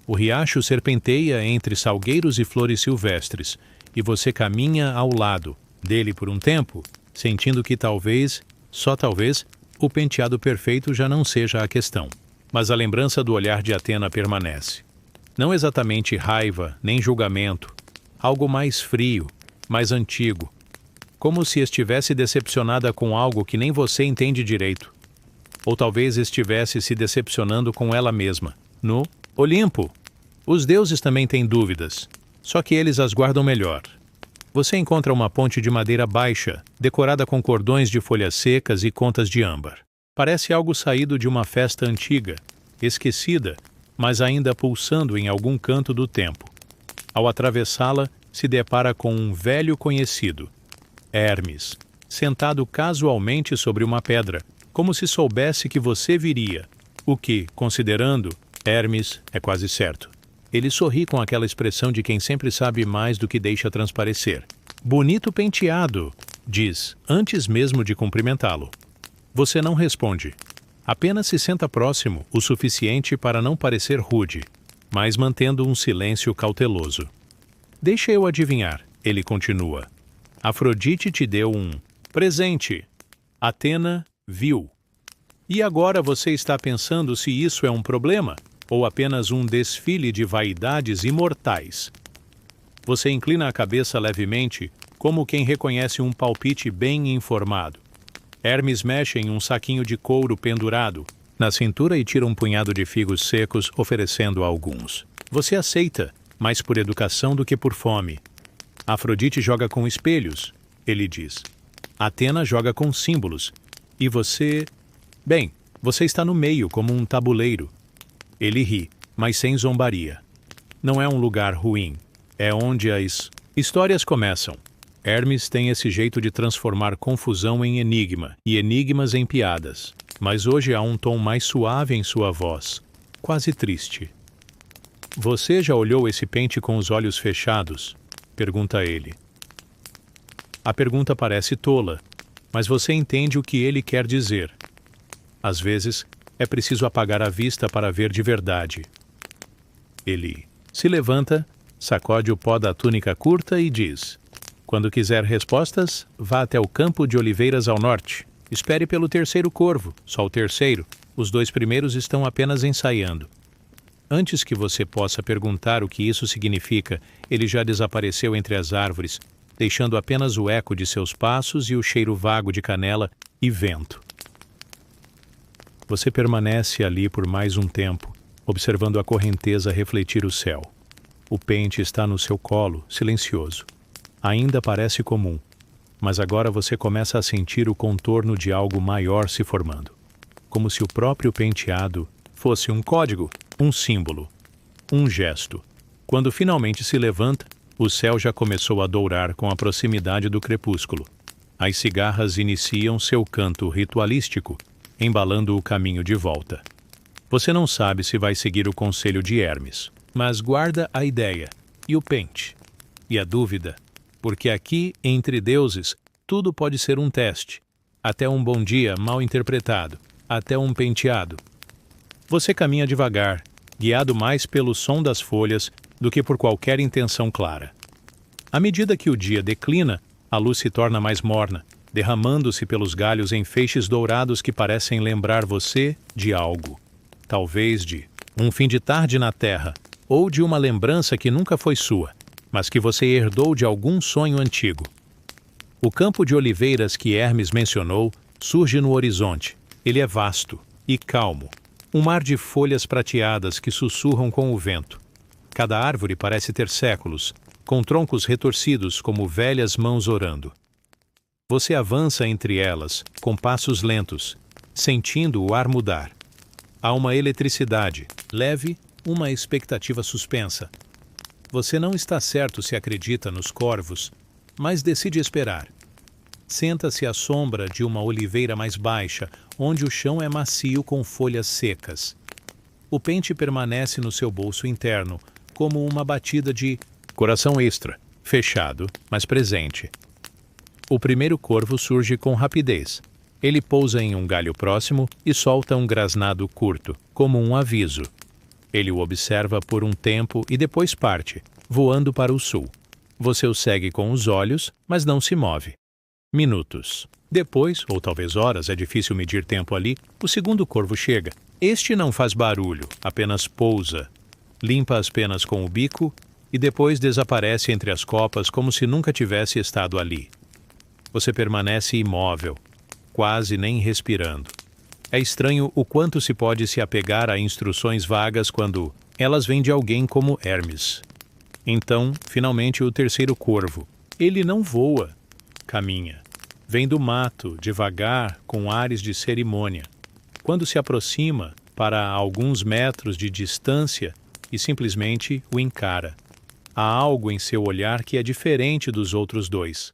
O riacho serpenteia entre salgueiros e flores silvestres, e você caminha ao lado dele por um tempo, sentindo que talvez, só talvez, o penteado perfeito já não seja a questão. Mas a lembrança do olhar de Atena permanece. Não exatamente raiva, nem julgamento. Algo mais frio, mais antigo. Como se estivesse decepcionada com algo que nem você entende direito. Ou talvez estivesse se decepcionando com ela mesma. No Olimpo. Os deuses também têm dúvidas, só que eles as guardam melhor. Você encontra uma ponte de madeira baixa, decorada com cordões de folhas secas e contas de âmbar. Parece algo saído de uma festa antiga, esquecida, mas ainda pulsando em algum canto do tempo. Ao atravessá-la, se depara com um velho conhecido, Hermes, sentado casualmente sobre uma pedra, como se soubesse que você viria, o que, considerando, Hermes é quase certo. Ele sorri com aquela expressão de quem sempre sabe mais do que deixa transparecer. Bonito penteado, diz, antes mesmo de cumprimentá-lo. Você não responde. Apenas se senta próximo o suficiente para não parecer rude, mas mantendo um silêncio cauteloso. Deixa eu adivinhar, ele continua. Afrodite te deu um presente. Atena viu. E agora você está pensando se isso é um problema? Ou apenas um desfile de vaidades imortais. Você inclina a cabeça levemente, como quem reconhece um palpite bem informado. Hermes mexe em um saquinho de couro pendurado na cintura e tira um punhado de figos secos, oferecendo alguns. Você aceita, mais por educação do que por fome. Afrodite joga com espelhos, ele diz. Atena joga com símbolos. E você... Bem, você está no meio como um tabuleiro. Ele ri, mas sem zombaria. Não é um lugar ruim. É onde as histórias começam. Hermes tem esse jeito de transformar confusão em enigma e enigmas em piadas. Mas hoje há um tom mais suave em sua voz, quase triste. Você já olhou esse pente com os olhos fechados? Pergunta ele. A pergunta parece tola, mas você entende o que ele quer dizer. Às vezes, é preciso apagar a vista para ver de verdade. Ele se levanta, sacode o pó da túnica curta e diz: quando quiser respostas, vá até o campo de oliveiras ao norte. Espere pelo terceiro corvo, só o terceiro. Os 2 primeiros estão apenas ensaiando. Antes que você possa perguntar o que isso significa, ele já desapareceu entre as árvores, deixando apenas o eco de seus passos e o cheiro vago de canela e vento. Você permanece ali por mais um tempo, observando a correnteza refletir o céu. O pente está no seu colo, silencioso. Ainda parece comum, mas agora você começa a sentir o contorno de algo maior se formando. Como se o próprio penteado fosse um código, um símbolo, um gesto. Quando finalmente se levanta, o céu já começou a dourar com a proximidade do crepúsculo. As cigarras iniciam seu canto ritualístico, embalando o caminho de volta. Você não sabe se vai seguir o conselho de Hermes, mas guarda a ideia, e o pente, e a dúvida, porque aqui, entre deuses, tudo pode ser um teste, até um bom dia mal interpretado, até um penteado. Você caminha devagar, guiado mais pelo som das folhas do que por qualquer intenção clara. À medida que o dia declina, a luz se torna mais morna, derramando-se pelos galhos em feixes dourados que parecem lembrar você de algo. Talvez de um fim de tarde na terra, ou de uma lembrança que nunca foi sua, mas que você herdou de algum sonho antigo. O campo de oliveiras que Hermes mencionou surge no horizonte. Ele é vasto e calmo, um mar de folhas prateadas que sussurram com o vento. Cada árvore parece ter séculos, com troncos retorcidos como velhas mãos orando. Você avança entre elas, com passos lentos, sentindo o ar mudar. Há uma eletricidade, leve, uma expectativa suspensa. Você não está certo se acredita nos corvos, mas decide esperar. Senta-se à sombra de uma oliveira mais baixa, onde o chão é macio com folhas secas. O pente permanece no seu bolso interno, como uma batida de coração extra, fechado, mas presente. O primeiro corvo surge com rapidez. Ele pousa em um galho próximo e solta um grasnado curto, como um aviso. Ele o observa por um tempo e depois parte, voando para o sul. Você o segue com os olhos, mas não se move. Minutos. Depois, ou talvez horas, é difícil medir tempo ali, o segundo corvo chega. Este não faz barulho, apenas pousa. Limpa as penas com o bico e depois desaparece entre as copas como se nunca tivesse estado ali. Você permanece imóvel, quase nem respirando. É estranho o quanto se pode se apegar a instruções vagas quando elas vêm de alguém como Hermes. Então, finalmente, o terceiro corvo. Ele não voa, caminha. Vem do mato, devagar, com ares de cerimônia. Quando se aproxima, para alguns metros de distância, e simplesmente o encara. Há algo em seu olhar que é diferente dos outros dois.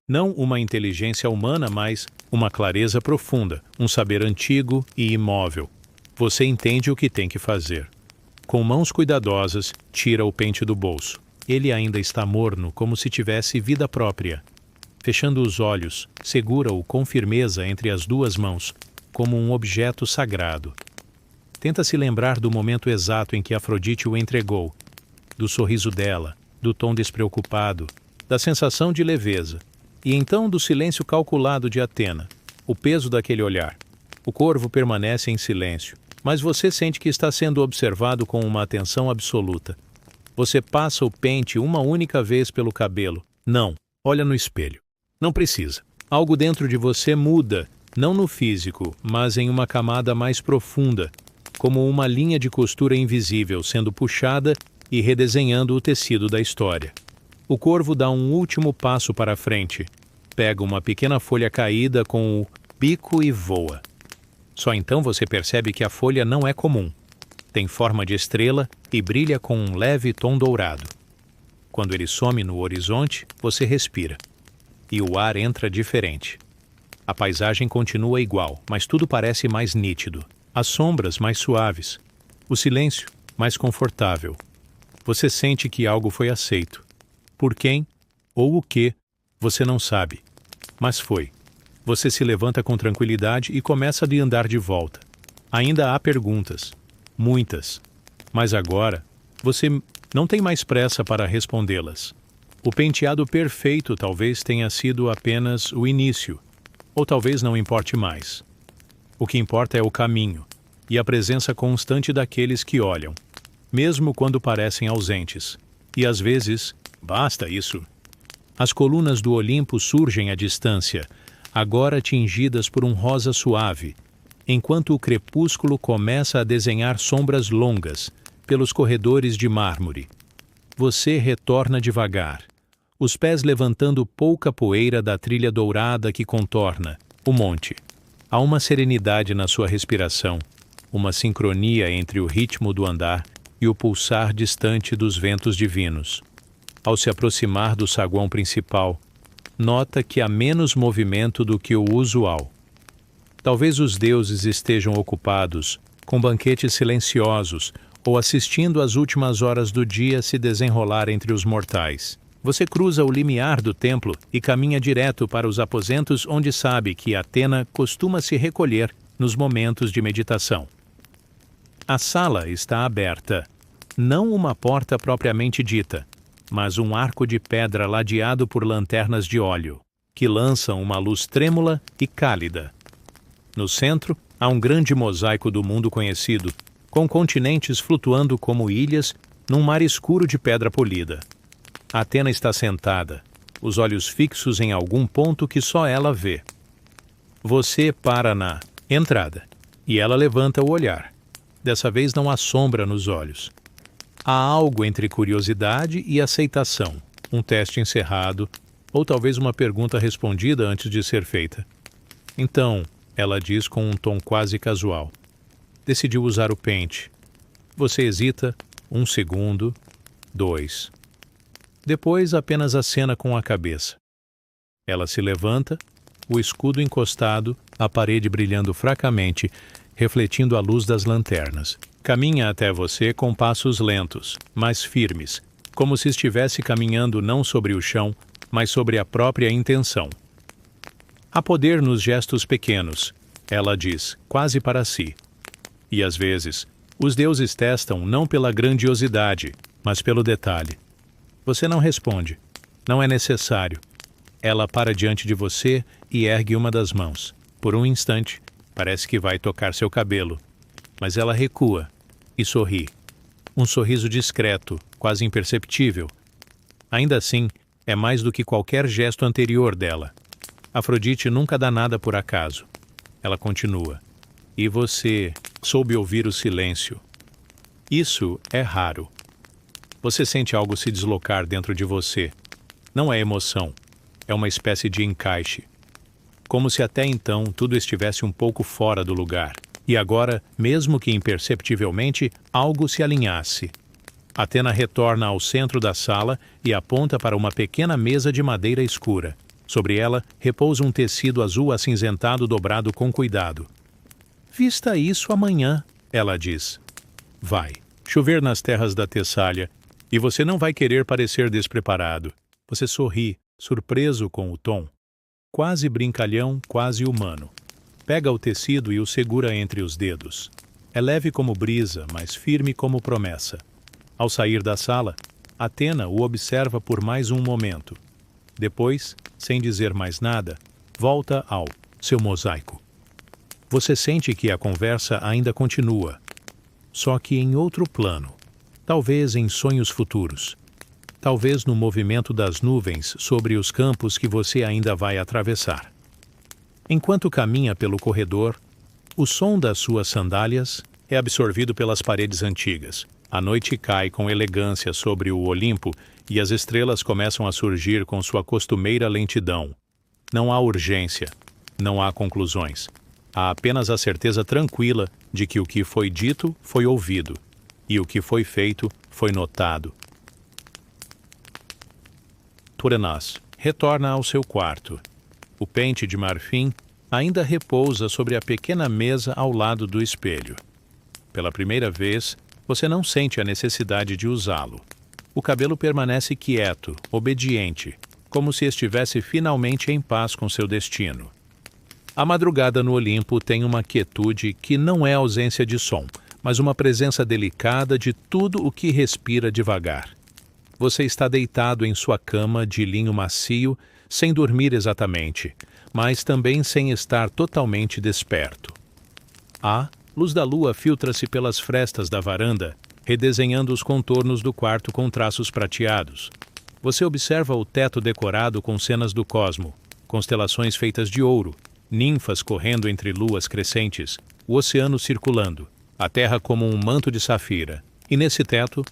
Não uma inteligência humana, mas uma clareza profunda, um saber antigo e imóvel. Você entende o que tem que fazer. Com mãos cuidadosas, tira o pente do bolso. Ele ainda está morno, como se tivesse vida própria. Fechando os olhos, segura-o com firmeza entre as duas mãos, como um objeto sagrado. Tenta se lembrar do momento exato em que Afrodite o entregou, do sorriso dela, do tom despreocupado, da sensação de leveza, e então do silêncio calculado de Atena, o peso daquele olhar. O corvo permanece em silêncio, mas você sente que está sendo observado com uma atenção absoluta. Você passa o pente uma única vez pelo cabelo. Não, olha no espelho. Não precisa. Algo dentro de você muda, não no físico, mas em uma camada mais profunda, como uma linha de costura invisível sendo puxada e redesenhando o tecido da história. O corvo dá um último passo para a frente, pega uma pequena folha caída com o bico e voa. Só então você percebe que a folha não é comum. Tem forma de estrela e brilha com um leve tom dourado. Quando ele some no horizonte, você respira. E o ar entra diferente. A paisagem continua igual, mas tudo parece mais nítido. As sombras mais suaves. O silêncio mais confortável. Você sente que algo foi aceito. Por quem ou o que, você não sabe. Mas foi. Você se levanta com tranquilidade e começa a andar de volta. Ainda há perguntas. Muitas. Mas agora, você não tem mais pressa para respondê-las. O penteado perfeito talvez tenha sido apenas o início, ou talvez não importe mais. O que importa é o caminho e a presença constante daqueles que olham, mesmo quando parecem ausentes. E às vezes, basta isso. As colunas do Olimpo surgem à distância, agora tingidas por um rosa suave, enquanto o crepúsculo começa a desenhar sombras longas pelos corredores de mármore. Você retorna devagar, os pés levantando pouca poeira da trilha dourada que contorna o monte. Há uma serenidade na sua respiração, uma sincronia entre o ritmo do andar e o pulsar distante dos ventos divinos. Ao se aproximar do saguão principal, nota que há menos movimento do que o usual. Talvez os deuses estejam ocupados com banquetes silenciosos ou assistindo às últimas horas do dia se desenrolar entre os mortais. Você cruza o limiar do templo e caminha direto para os aposentos onde sabe que Atena costuma se recolher nos momentos de meditação. A sala está aberta. Não uma porta propriamente dita, mas um arco de pedra ladeado por lanternas de óleo, que lançam uma luz trêmula e cálida. No centro, há um grande mosaico do mundo conhecido, com continentes flutuando como ilhas num mar escuro de pedra polida. Atena está sentada, os olhos fixos em algum ponto que só ela vê. Você para na entrada, e ela levanta o olhar. Dessa vez não há sombra nos olhos. Há algo entre curiosidade e aceitação, um teste encerrado, ou talvez uma pergunta respondida antes de ser feita. Então, ela diz com um tom quase casual. Decidiu usar o pente. Você hesita, 1 segundo, 2. Depois apenas acena com a cabeça. Ela se levanta, o escudo encostado, a parede brilhando fracamente, refletindo a luz das lanternas. Caminha até você com passos lentos, mas firmes, como se estivesse caminhando não sobre o chão, mas sobre a própria intenção. Há poder nos gestos pequenos, ela diz, quase para si. E às vezes, os deuses testam não pela grandiosidade, mas pelo detalhe. Você não responde. Não é necessário. Ela para diante de você e ergue uma das mãos. Por um instante, parece que vai tocar seu cabelo. Mas ela recua e sorri. Um sorriso discreto, quase imperceptível. Ainda assim, é mais do que qualquer gesto anterior dela. Afrodite nunca dá nada por acaso. Ela continua. E você soube ouvir o silêncio. Isso é raro. Você sente algo se deslocar dentro de você. Não é emoção, é uma espécie de encaixe. Como se até então tudo estivesse um pouco fora do lugar. E agora, mesmo que imperceptivelmente, algo se alinhasse. Atena retorna ao centro da sala e aponta para uma pequena mesa de madeira escura. Sobre ela, repousa um tecido azul acinzentado dobrado com cuidado. Vista isso amanhã, ela diz. Vai chover nas terras da Tessália, e você não vai querer parecer despreparado. Você sorri, surpreso com o tom. Quase brincalhão, quase humano. Pega o tecido e o segura entre os dedos. É leve como brisa, mas firme como promessa. Ao sair da sala, Atena o observa por mais um momento. Depois, sem dizer mais nada, volta ao seu mosaico. Você sente que a conversa ainda continua, só que em outro plano. Talvez em sonhos futuros. Talvez no movimento das nuvens sobre os campos que você ainda vai atravessar. Enquanto caminha pelo corredor, o som das suas sandálias é absorvido pelas paredes antigas. A noite cai com elegância sobre o Olimpo e as estrelas começam a surgir com sua costumeira lentidão. Não há urgência, não há conclusões. Há apenas a certeza tranquila de que o que foi dito foi ouvido. E o que foi feito foi notado. Turenas retorna ao seu quarto. O pente de marfim ainda repousa sobre a pequena mesa ao lado do espelho. Pela primeira vez, você não sente a necessidade de usá-lo. O cabelo permanece quieto, obediente, como se estivesse finalmente em paz com seu destino. A madrugada no Olimpo tem uma quietude que não é ausência de som, mas uma presença delicada de tudo o que respira devagar. Você está deitado em sua cama de linho macio, sem dormir exatamente, mas também sem estar totalmente desperto. A luz da lua filtra-se pelas frestas da varanda, redesenhando os contornos do quarto com traços prateados. Você observa o teto decorado com cenas do cosmo, constelações feitas de ouro, ninfas correndo entre luas crescentes, o oceano circulando, a terra como um manto de safira. E nesse teto,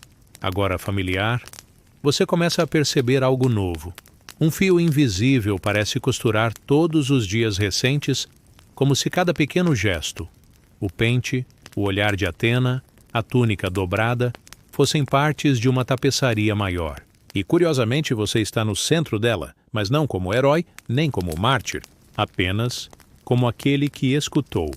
agora familiar, você começa a perceber algo novo. Um fio invisível parece costurar todos os dias recentes, como se cada pequeno gesto, o pente, o olhar de Atena, a túnica dobrada, fossem partes de uma tapeçaria maior. E curiosamente você está no centro dela, mas não como herói, nem como mártir, apenas como aquele que escutou.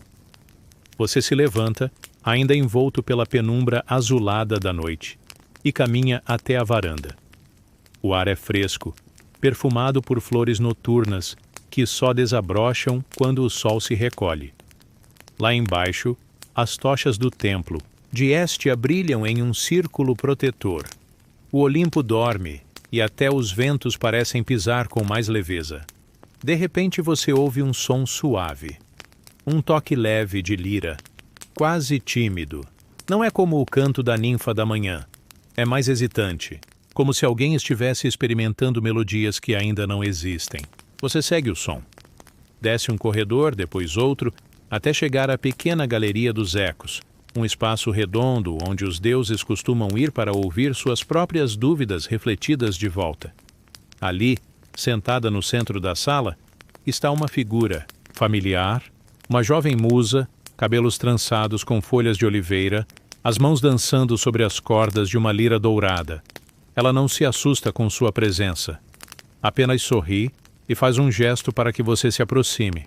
Você se levanta, ainda envolto pela penumbra azulada da noite, e caminha até a varanda. O ar é fresco, perfumado por flores noturnas que só desabrocham quando o sol se recolhe. Lá embaixo, as tochas do templo de Héstia brilham em um círculo protetor. O Olimpo dorme e até os ventos parecem pisar com mais leveza. De repente você ouve um som suave. Um toque leve de lira, quase tímido. Não é como o canto da ninfa da manhã. É mais hesitante, como se alguém estivesse experimentando melodias que ainda não existem. Você segue o som. Desce um corredor, depois outro, até chegar à pequena galeria dos ecos, um espaço redondo onde os deuses costumam ir para ouvir suas próprias dúvidas refletidas de volta. Ali, sentada no centro da sala, está uma figura familiar, uma jovem musa, cabelos trançados com folhas de oliveira, as mãos dançando sobre as cordas de uma lira dourada. Ela não se assusta com sua presença. Apenas sorri e faz um gesto para que você se aproxime.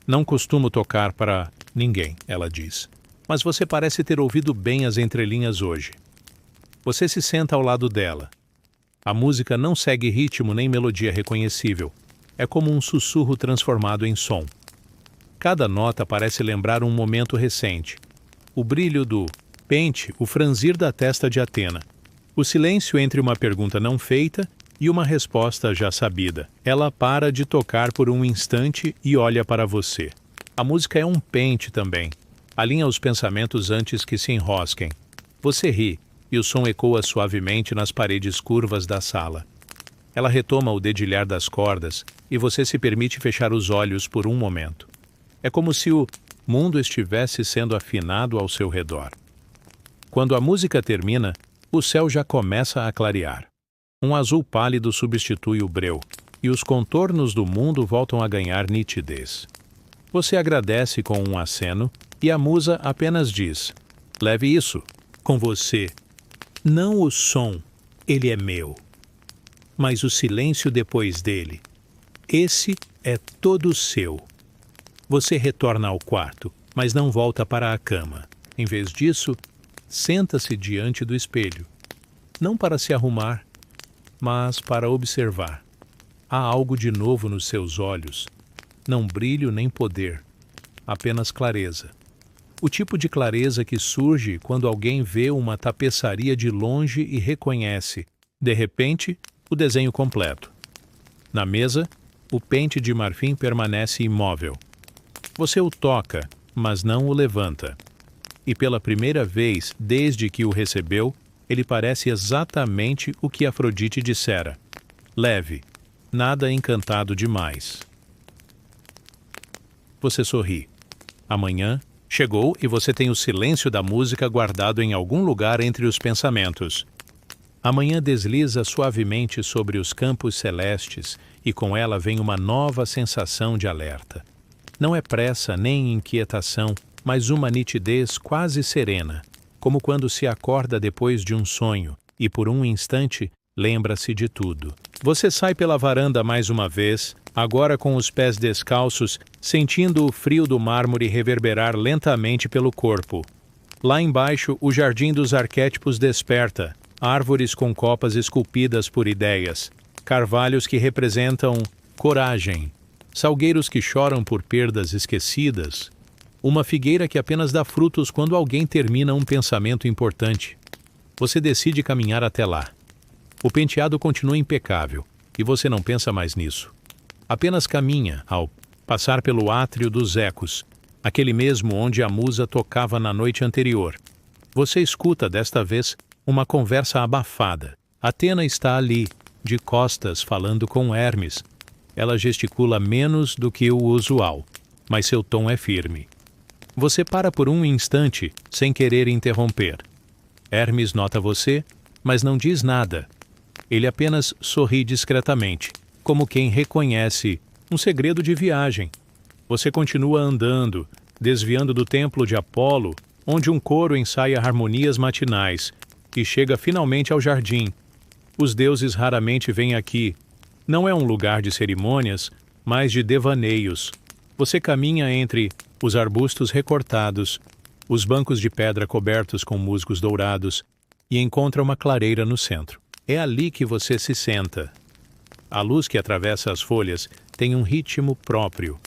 Não costumo tocar para ninguém, ela diz. Mas você parece ter ouvido bem as entrelinhas hoje. Você se senta ao lado dela. A música não segue ritmo nem melodia reconhecível. É como um sussurro transformado em som. Cada nota parece lembrar um momento recente. O brilho do pente, o franzir da testa de Atena. O silêncio entre uma pergunta não feita e uma resposta já sabida. Ela para de tocar por um instante e olha para você. A música é um pente também. Alinha os pensamentos antes que se enrosquem. Você ri, e o som ecoa suavemente nas paredes curvas da sala. Ela retoma o dedilhar das cordas, e você se permite fechar os olhos por um momento. É como se o mundo estivesse sendo afinado ao seu redor. Quando a música termina, o céu já começa a clarear. Um azul pálido substitui o breu, e os contornos do mundo voltam a ganhar nitidez. Você agradece com um aceno, e a musa apenas diz: leve isso com você. Não o som, ele é meu, mas o silêncio depois dele. Esse é todo seu. Você retorna ao quarto, mas não volta para a cama. Em vez disso, senta-se diante do espelho. Não para se arrumar, mas para observar. Há algo de novo nos seus olhos. Não brilho nem poder, apenas clareza. O tipo de clareza que surge quando alguém vê uma tapeçaria de longe e reconhece, de repente, o desenho completo. Na mesa, o pente de marfim permanece imóvel. Você o toca, mas não o levanta. E pela primeira vez desde que o recebeu, ele parece exatamente o que Afrodite dissera. Leve, nada encantado demais. Você sorri. Amanhã chegou e você tem o silêncio da música guardado em algum lugar entre os pensamentos. Amanhã desliza suavemente sobre os campos celestes e com ela vem uma nova sensação de alerta. Não é pressa nem inquietação, mas uma nitidez quase serena, como quando se acorda depois de um sonho e por um instante lembra-se de tudo. Você sai pela varanda mais uma vez, agora com os pés descalços, sentindo o frio do mármore reverberar lentamente pelo corpo. Lá embaixo, o jardim dos arquétipos desperta, árvores com copas esculpidas por ideias, carvalhos que representam coragem, salgueiros que choram por perdas esquecidas, uma figueira que apenas dá frutos quando alguém termina um pensamento importante. Você decide caminhar até lá. O penteado continua impecável, e você não pensa mais nisso. Apenas caminha ao passar pelo átrio dos ecos, aquele mesmo onde a musa tocava na noite anterior. Você escuta, desta vez, uma conversa abafada. Atena está ali, de costas, falando com Hermes. Ela gesticula menos do que o usual, mas seu tom é firme. Você para por um instante, sem querer interromper. Hermes nota você, mas não diz nada. Ele apenas sorri discretamente, como quem reconhece um segredo de viagem. Você continua andando, desviando do templo de Apolo, onde um coro ensaia harmonias matinais, e chega finalmente ao jardim. Os deuses raramente vêm aqui. Não é um lugar de cerimônias, mas de devaneios. Você caminha entre os arbustos recortados, os bancos de pedra cobertos com musgos dourados e encontra uma clareira no centro. É ali que você se senta. A luz que atravessa as folhas tem um ritmo próprio.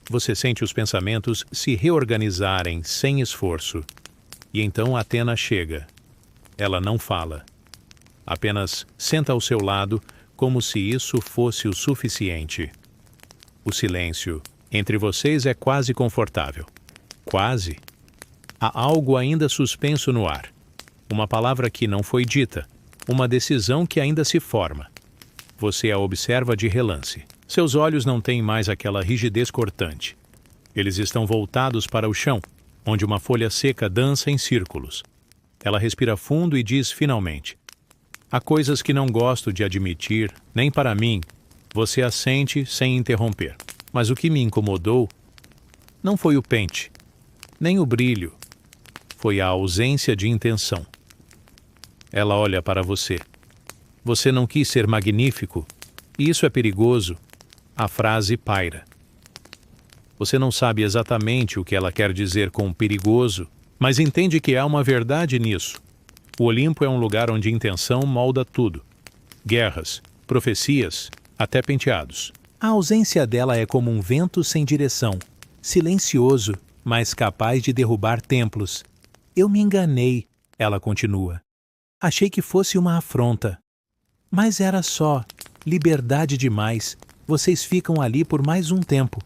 Você sente os pensamentos se reorganizarem sem esforço. E então Athena chega. Ela não fala. Apenas senta ao seu lado como se isso fosse o suficiente. O silêncio entre vocês é quase confortável. Quase. Há algo ainda suspenso no ar. Uma palavra que não foi dita. Uma decisão que ainda se forma. Você a observa de relance. Seus olhos não têm mais aquela rigidez cortante. Eles estão voltados para o chão, onde uma folha seca dança em círculos. Ela respira fundo e diz finalmente: há coisas que não gosto de admitir, nem para mim. Você assente sem interromper. Mas o que me incomodou não foi o pente, nem o brilho. Foi a ausência de intenção. Ela olha para você. Você não quis ser magnífico, e isso é perigoso. A frase paira. Você não sabe exatamente o que ela quer dizer com perigoso, mas entende que há uma verdade nisso. O Olimpo é um lugar onde intenção molda tudo. Guerras, profecias, até penteados. A ausência dela é como um vento sem direção, silencioso, mas capaz de derrubar templos. Eu me enganei, ela continua. Achei que fosse uma afronta. Mas era só liberdade demais. Vocês ficam ali por mais um tempo.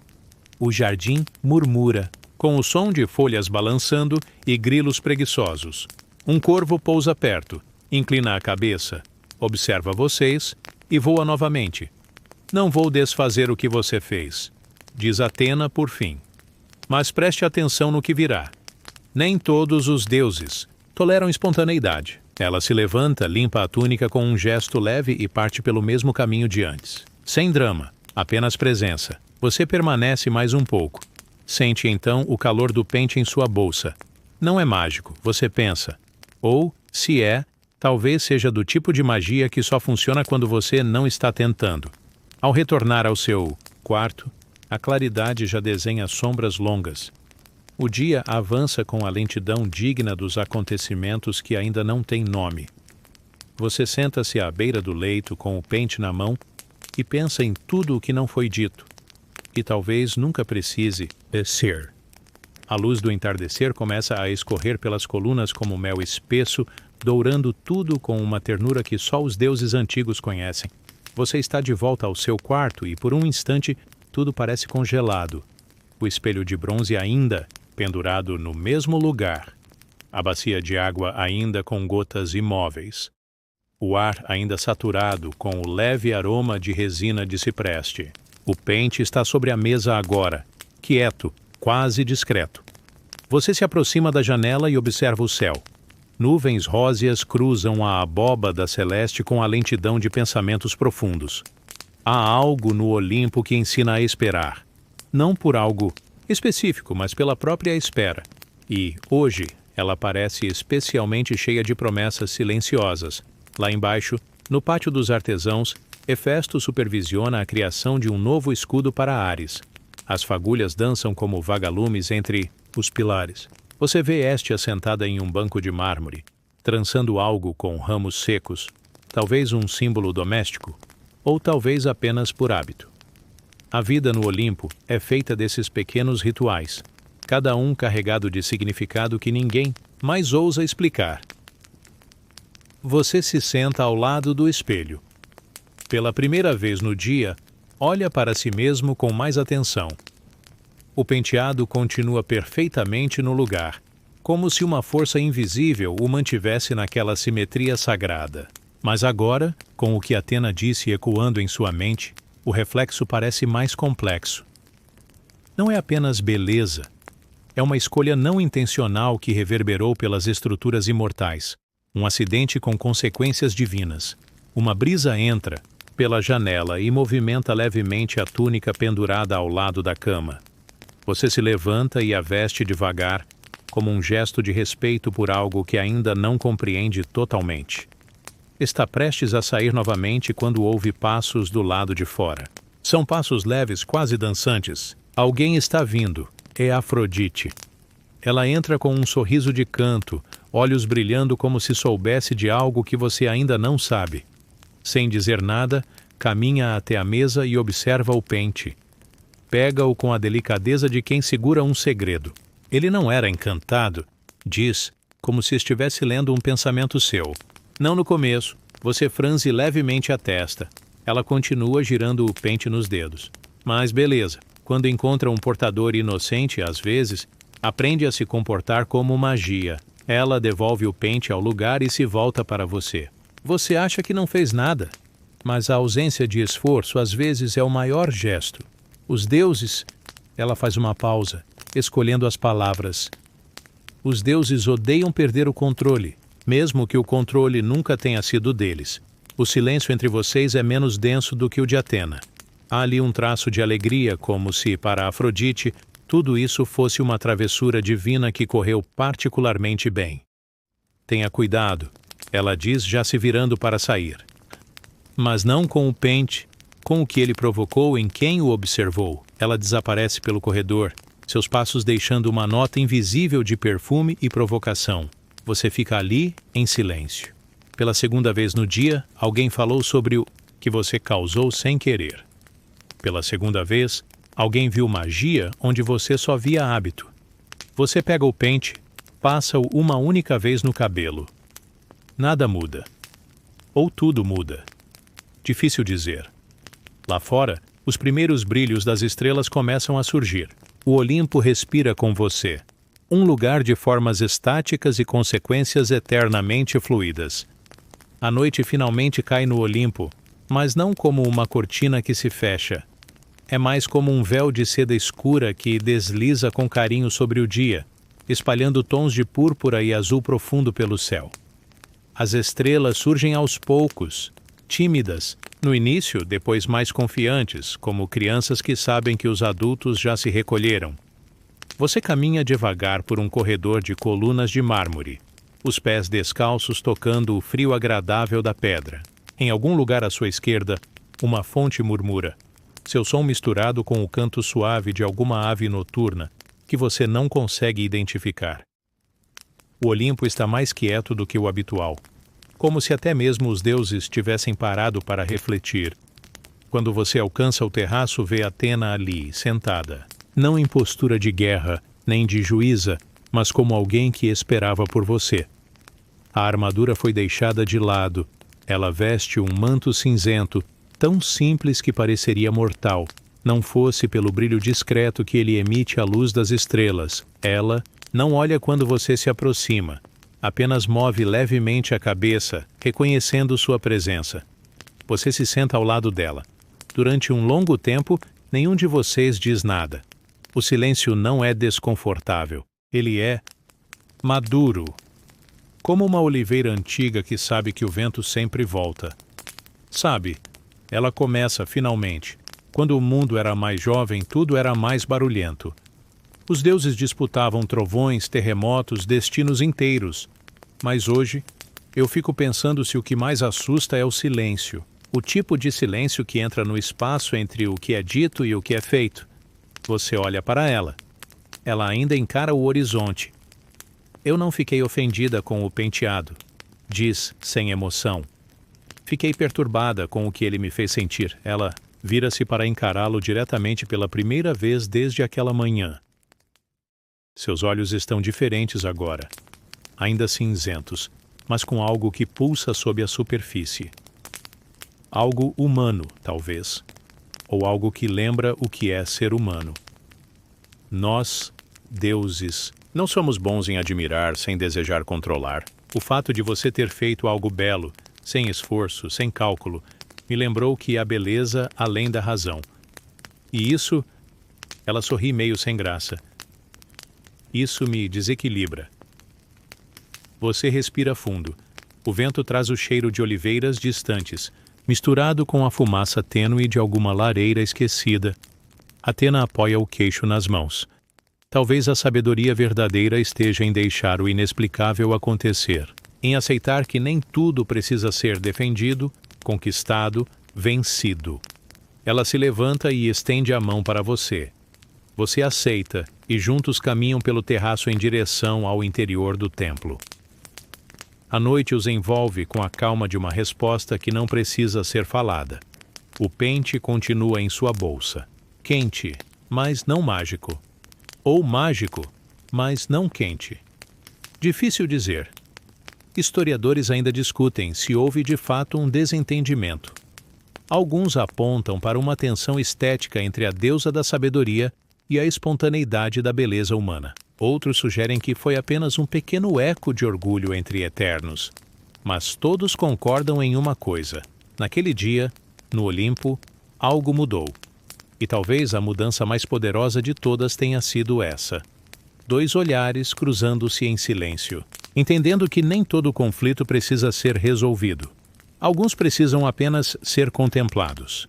O jardim murmura, com o som de folhas balançando e grilos preguiçosos. Um corvo pousa perto, inclina a cabeça, observa vocês e voa novamente. Não vou desfazer o que você fez, diz Athena por fim. Mas preste atenção no que virá. Nem todos os deuses toleram espontaneidade. Ela se levanta, limpa a túnica com um gesto leve e parte pelo mesmo caminho de antes. Sem drama, apenas presença. Você permanece mais um pouco. Sente então o calor do pente em sua bolsa. Não é mágico, você pensa. Ou, se é, talvez seja do tipo de magia que só funciona quando você não está tentando. Ao retornar ao seu quarto, a claridade já desenha sombras longas. O dia avança com a lentidão digna dos acontecimentos que ainda não têm nome. Você senta-se à beira do leito com o pente na mão e pensa em tudo o que não foi dito, e talvez nunca precise ser. A luz do entardecer começa a escorrer pelas colunas como mel espesso, dourando tudo com uma ternura que só os deuses antigos conhecem. Você está de volta ao seu quarto e, por um instante, tudo parece congelado. O espelho de bronze ainda pendurado no mesmo lugar. A bacia de água ainda com gotas imóveis. O ar ainda saturado com o leve aroma de resina de cipreste. O pente está sobre a mesa agora, quieto, quase discreto. Você se aproxima da janela e observa o céu. Nuvens róseas cruzam a abóbada celeste com a lentidão de pensamentos profundos. Há algo no Olimpo que ensina a esperar. Não por algo específico, mas pela própria espera. E, hoje, ela parece especialmente cheia de promessas silenciosas. Lá embaixo, no pátio dos artesãos, Hefesto supervisiona a criação de um novo escudo para Ares. As fagulhas dançam como vagalumes entre os pilares. Você vê Hestia sentada em um banco de mármore, trançando algo com ramos secos, talvez um símbolo doméstico, ou talvez apenas por hábito. A vida no Olimpo é feita desses pequenos rituais, cada um carregado de significado que ninguém mais ousa explicar. Você se senta ao lado do espelho. Pela primeira vez no dia, olha para si mesmo com mais atenção. O penteado continua perfeitamente no lugar, como se uma força invisível o mantivesse naquela simetria sagrada. Mas agora, com o que Athena disse ecoando em sua mente, o reflexo parece mais complexo. Não é apenas beleza. É uma escolha não intencional que reverberou pelas estruturas imortais. Um acidente com consequências divinas. Uma brisa entra pela janela e movimenta levemente a túnica pendurada ao lado da cama. Você se levanta e a veste devagar, como um gesto de respeito por algo que ainda não compreende totalmente. Está prestes a sair novamente quando ouve passos do lado de fora. São passos leves, quase dançantes. Alguém está vindo. É Afrodite. Ela entra com um sorriso de canto, olhos brilhando como se soubesse de algo que você ainda não sabe. Sem dizer nada, caminha até a mesa e observa o pente. Pega-o com a delicadeza de quem segura um segredo. Ele não era encantado, diz, como se estivesse lendo um pensamento seu. Não no começo. Você franze levemente a testa. Ela continua girando o pente nos dedos. Mas beleza. Quando encontra um portador inocente, às vezes, aprende a se comportar como magia. Ela devolve o pente ao lugar e se volta para você. Você acha que não fez nada, mas a ausência de esforço às vezes é o maior gesto. Os deuses... Ela faz uma pausa, escolhendo as palavras. Os deuses odeiam perder o controle, mesmo que o controle nunca tenha sido deles. O silêncio entre vocês é menos denso do que o de Atena. Há ali um traço de alegria, como se, para Afrodite, tudo isso fosse uma travessura divina que correu particularmente bem. Tenha cuidado, ela diz, já se virando para sair. Mas não com o pente, com o que ele provocou em quem o observou. Ela desaparece pelo corredor, seus passos deixando uma nota invisível de perfume e provocação. Você fica ali, em silêncio. Pela segunda vez no dia, alguém falou sobre o que você causou sem querer. Pela segunda vez, alguém viu magia onde você só via hábito. Você pega o pente, passa-o uma única vez no cabelo. Nada muda. Ou tudo muda. Difícil dizer. Lá fora, os primeiros brilhos das estrelas começam a surgir. O Olimpo respira com você. Um lugar de formas estáticas e consequências eternamente fluídas. A noite finalmente cai no Olimpo, mas não como uma cortina que se fecha. É mais como um véu de seda escura que desliza com carinho sobre o dia, espalhando tons de púrpura e azul profundo pelo céu. As estrelas surgem aos poucos, tímidas, no início, depois mais confiantes, como crianças que sabem que os adultos já se recolheram. Você caminha devagar por um corredor de colunas de mármore, os pés descalços tocando o frio agradável da pedra. Em algum lugar à sua esquerda, uma fonte murmura, seu som misturado com o canto suave de alguma ave noturna que você não consegue identificar. O Olimpo está mais quieto do que o habitual, como se até mesmo os deuses tivessem parado para refletir. Quando você alcança o terraço, vê Atena ali, sentada, não em postura de guerra, nem de juíza, mas como alguém que esperava por você. A armadura foi deixada de lado. Ela veste um manto cinzento, tão simples que pareceria mortal, não fosse pelo brilho discreto que ele emite à luz das estrelas. Ela não olha quando você se aproxima, apenas move levemente a cabeça, reconhecendo sua presença. Você se senta ao lado dela. Durante um longo tempo, nenhum de vocês diz nada. O silêncio não é desconfortável. Ele é maduro, como uma oliveira antiga que sabe que o vento sempre volta. Sabe, ela começa finalmente. Quando o mundo era mais jovem, tudo era mais barulhento. Os deuses disputavam trovões, terremotos, destinos inteiros. Mas hoje, eu fico pensando se o que mais assusta é o silêncio. O tipo de silêncio que entra no espaço entre o que é dito e o que é feito. Você olha para ela. Ela ainda encara o horizonte. Eu não fiquei ofendida com o penteado, diz sem emoção. Fiquei perturbada com o que ele me fez sentir. Ela vira-se para encará-lo diretamente pela primeira vez desde aquela manhã. Seus olhos estão diferentes agora, ainda cinzentos, mas com algo que pulsa sob a superfície. Algo humano, talvez, ou algo que lembra o que é ser humano. Nós, deuses, não somos bons em admirar sem desejar controlar. O fato de você ter feito algo belo, sem esforço, sem cálculo, me lembrou que há beleza além da razão. E isso... Ela sorri meio sem graça. Isso me desequilibra. Você respira fundo. O vento traz o cheiro de oliveiras distantes, misturado com a fumaça tênue de alguma lareira esquecida. Atena apoia o queixo nas mãos. Talvez a sabedoria verdadeira esteja em deixar o inexplicável acontecer. em aceitar que nem tudo precisa ser defendido, conquistado, vencido. Ela se levanta e estende a mão para você. Você aceita e juntos caminham pelo terraço em direção ao interior do templo. A noite os envolve com a calma de uma resposta que não precisa ser falada. O pente continua em sua bolsa. Quente, mas não mágico. Ou mágico, mas não quente. Difícil dizer. Historiadores ainda discutem se houve de fato um desentendimento. Alguns apontam para uma tensão estética entre a deusa da sabedoria e a espontaneidade da beleza humana. Outros sugerem que foi apenas um pequeno eco de orgulho entre eternos. Mas todos concordam em uma coisa. Naquele dia, no Olimpo, algo mudou. E talvez a mudança mais poderosa de todas tenha sido essa. Dois olhares cruzando-se em silêncio, entendendo que nem todo conflito precisa ser resolvido. Alguns precisam apenas ser contemplados.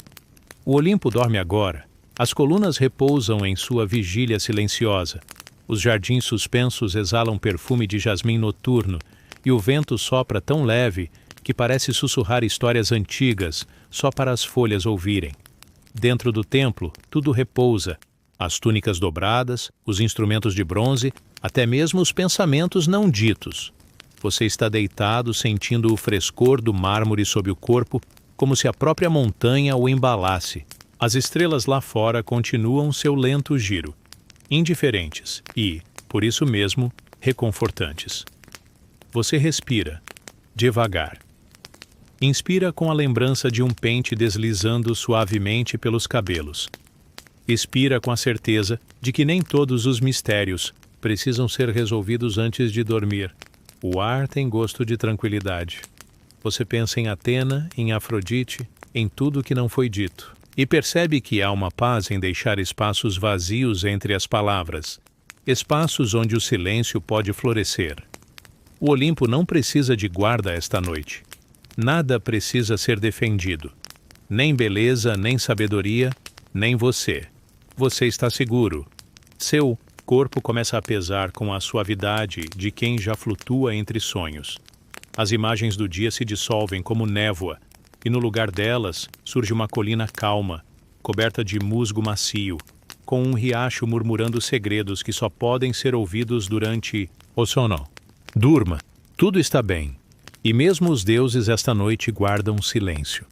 O Olimpo dorme agora. As colunas repousam em sua vigília silenciosa. Os jardins suspensos exalam perfume de jasmim noturno e o vento sopra tão leve que parece sussurrar histórias antigas só para as folhas ouvirem. Dentro do templo, tudo repousa. As túnicas dobradas, os instrumentos de bronze, até mesmo os pensamentos não ditos. Você está deitado sentindo o frescor do mármore sob o corpo, como se a própria montanha o embalasse. As estrelas lá fora continuam seu lento giro, indiferentes e, por isso mesmo, reconfortantes. Você respira, devagar. Inspira com a lembrança de um pente deslizando suavemente pelos cabelos. Expira com a certeza de que nem todos os mistérios precisam ser resolvidos antes de dormir. O ar tem gosto de tranquilidade. Você pensa em Atena, em Afrodite, em tudo que não foi dito. E percebe que há uma paz em deixar espaços vazios entre as palavras. Espaços onde o silêncio pode florescer. O Olimpo não precisa de guarda esta noite. Nada precisa ser defendido. Nem beleza, nem sabedoria, nem você. Você está seguro. Seu corpo começa a pesar com a suavidade de quem já flutua entre sonhos. As imagens do dia se dissolvem como névoa, e no lugar delas surge uma colina calma, coberta de musgo macio, com um riacho murmurando segredos que só podem ser ouvidos durante o sono. Durma, tudo está bem, e mesmo os deuses esta noite guardam silêncio.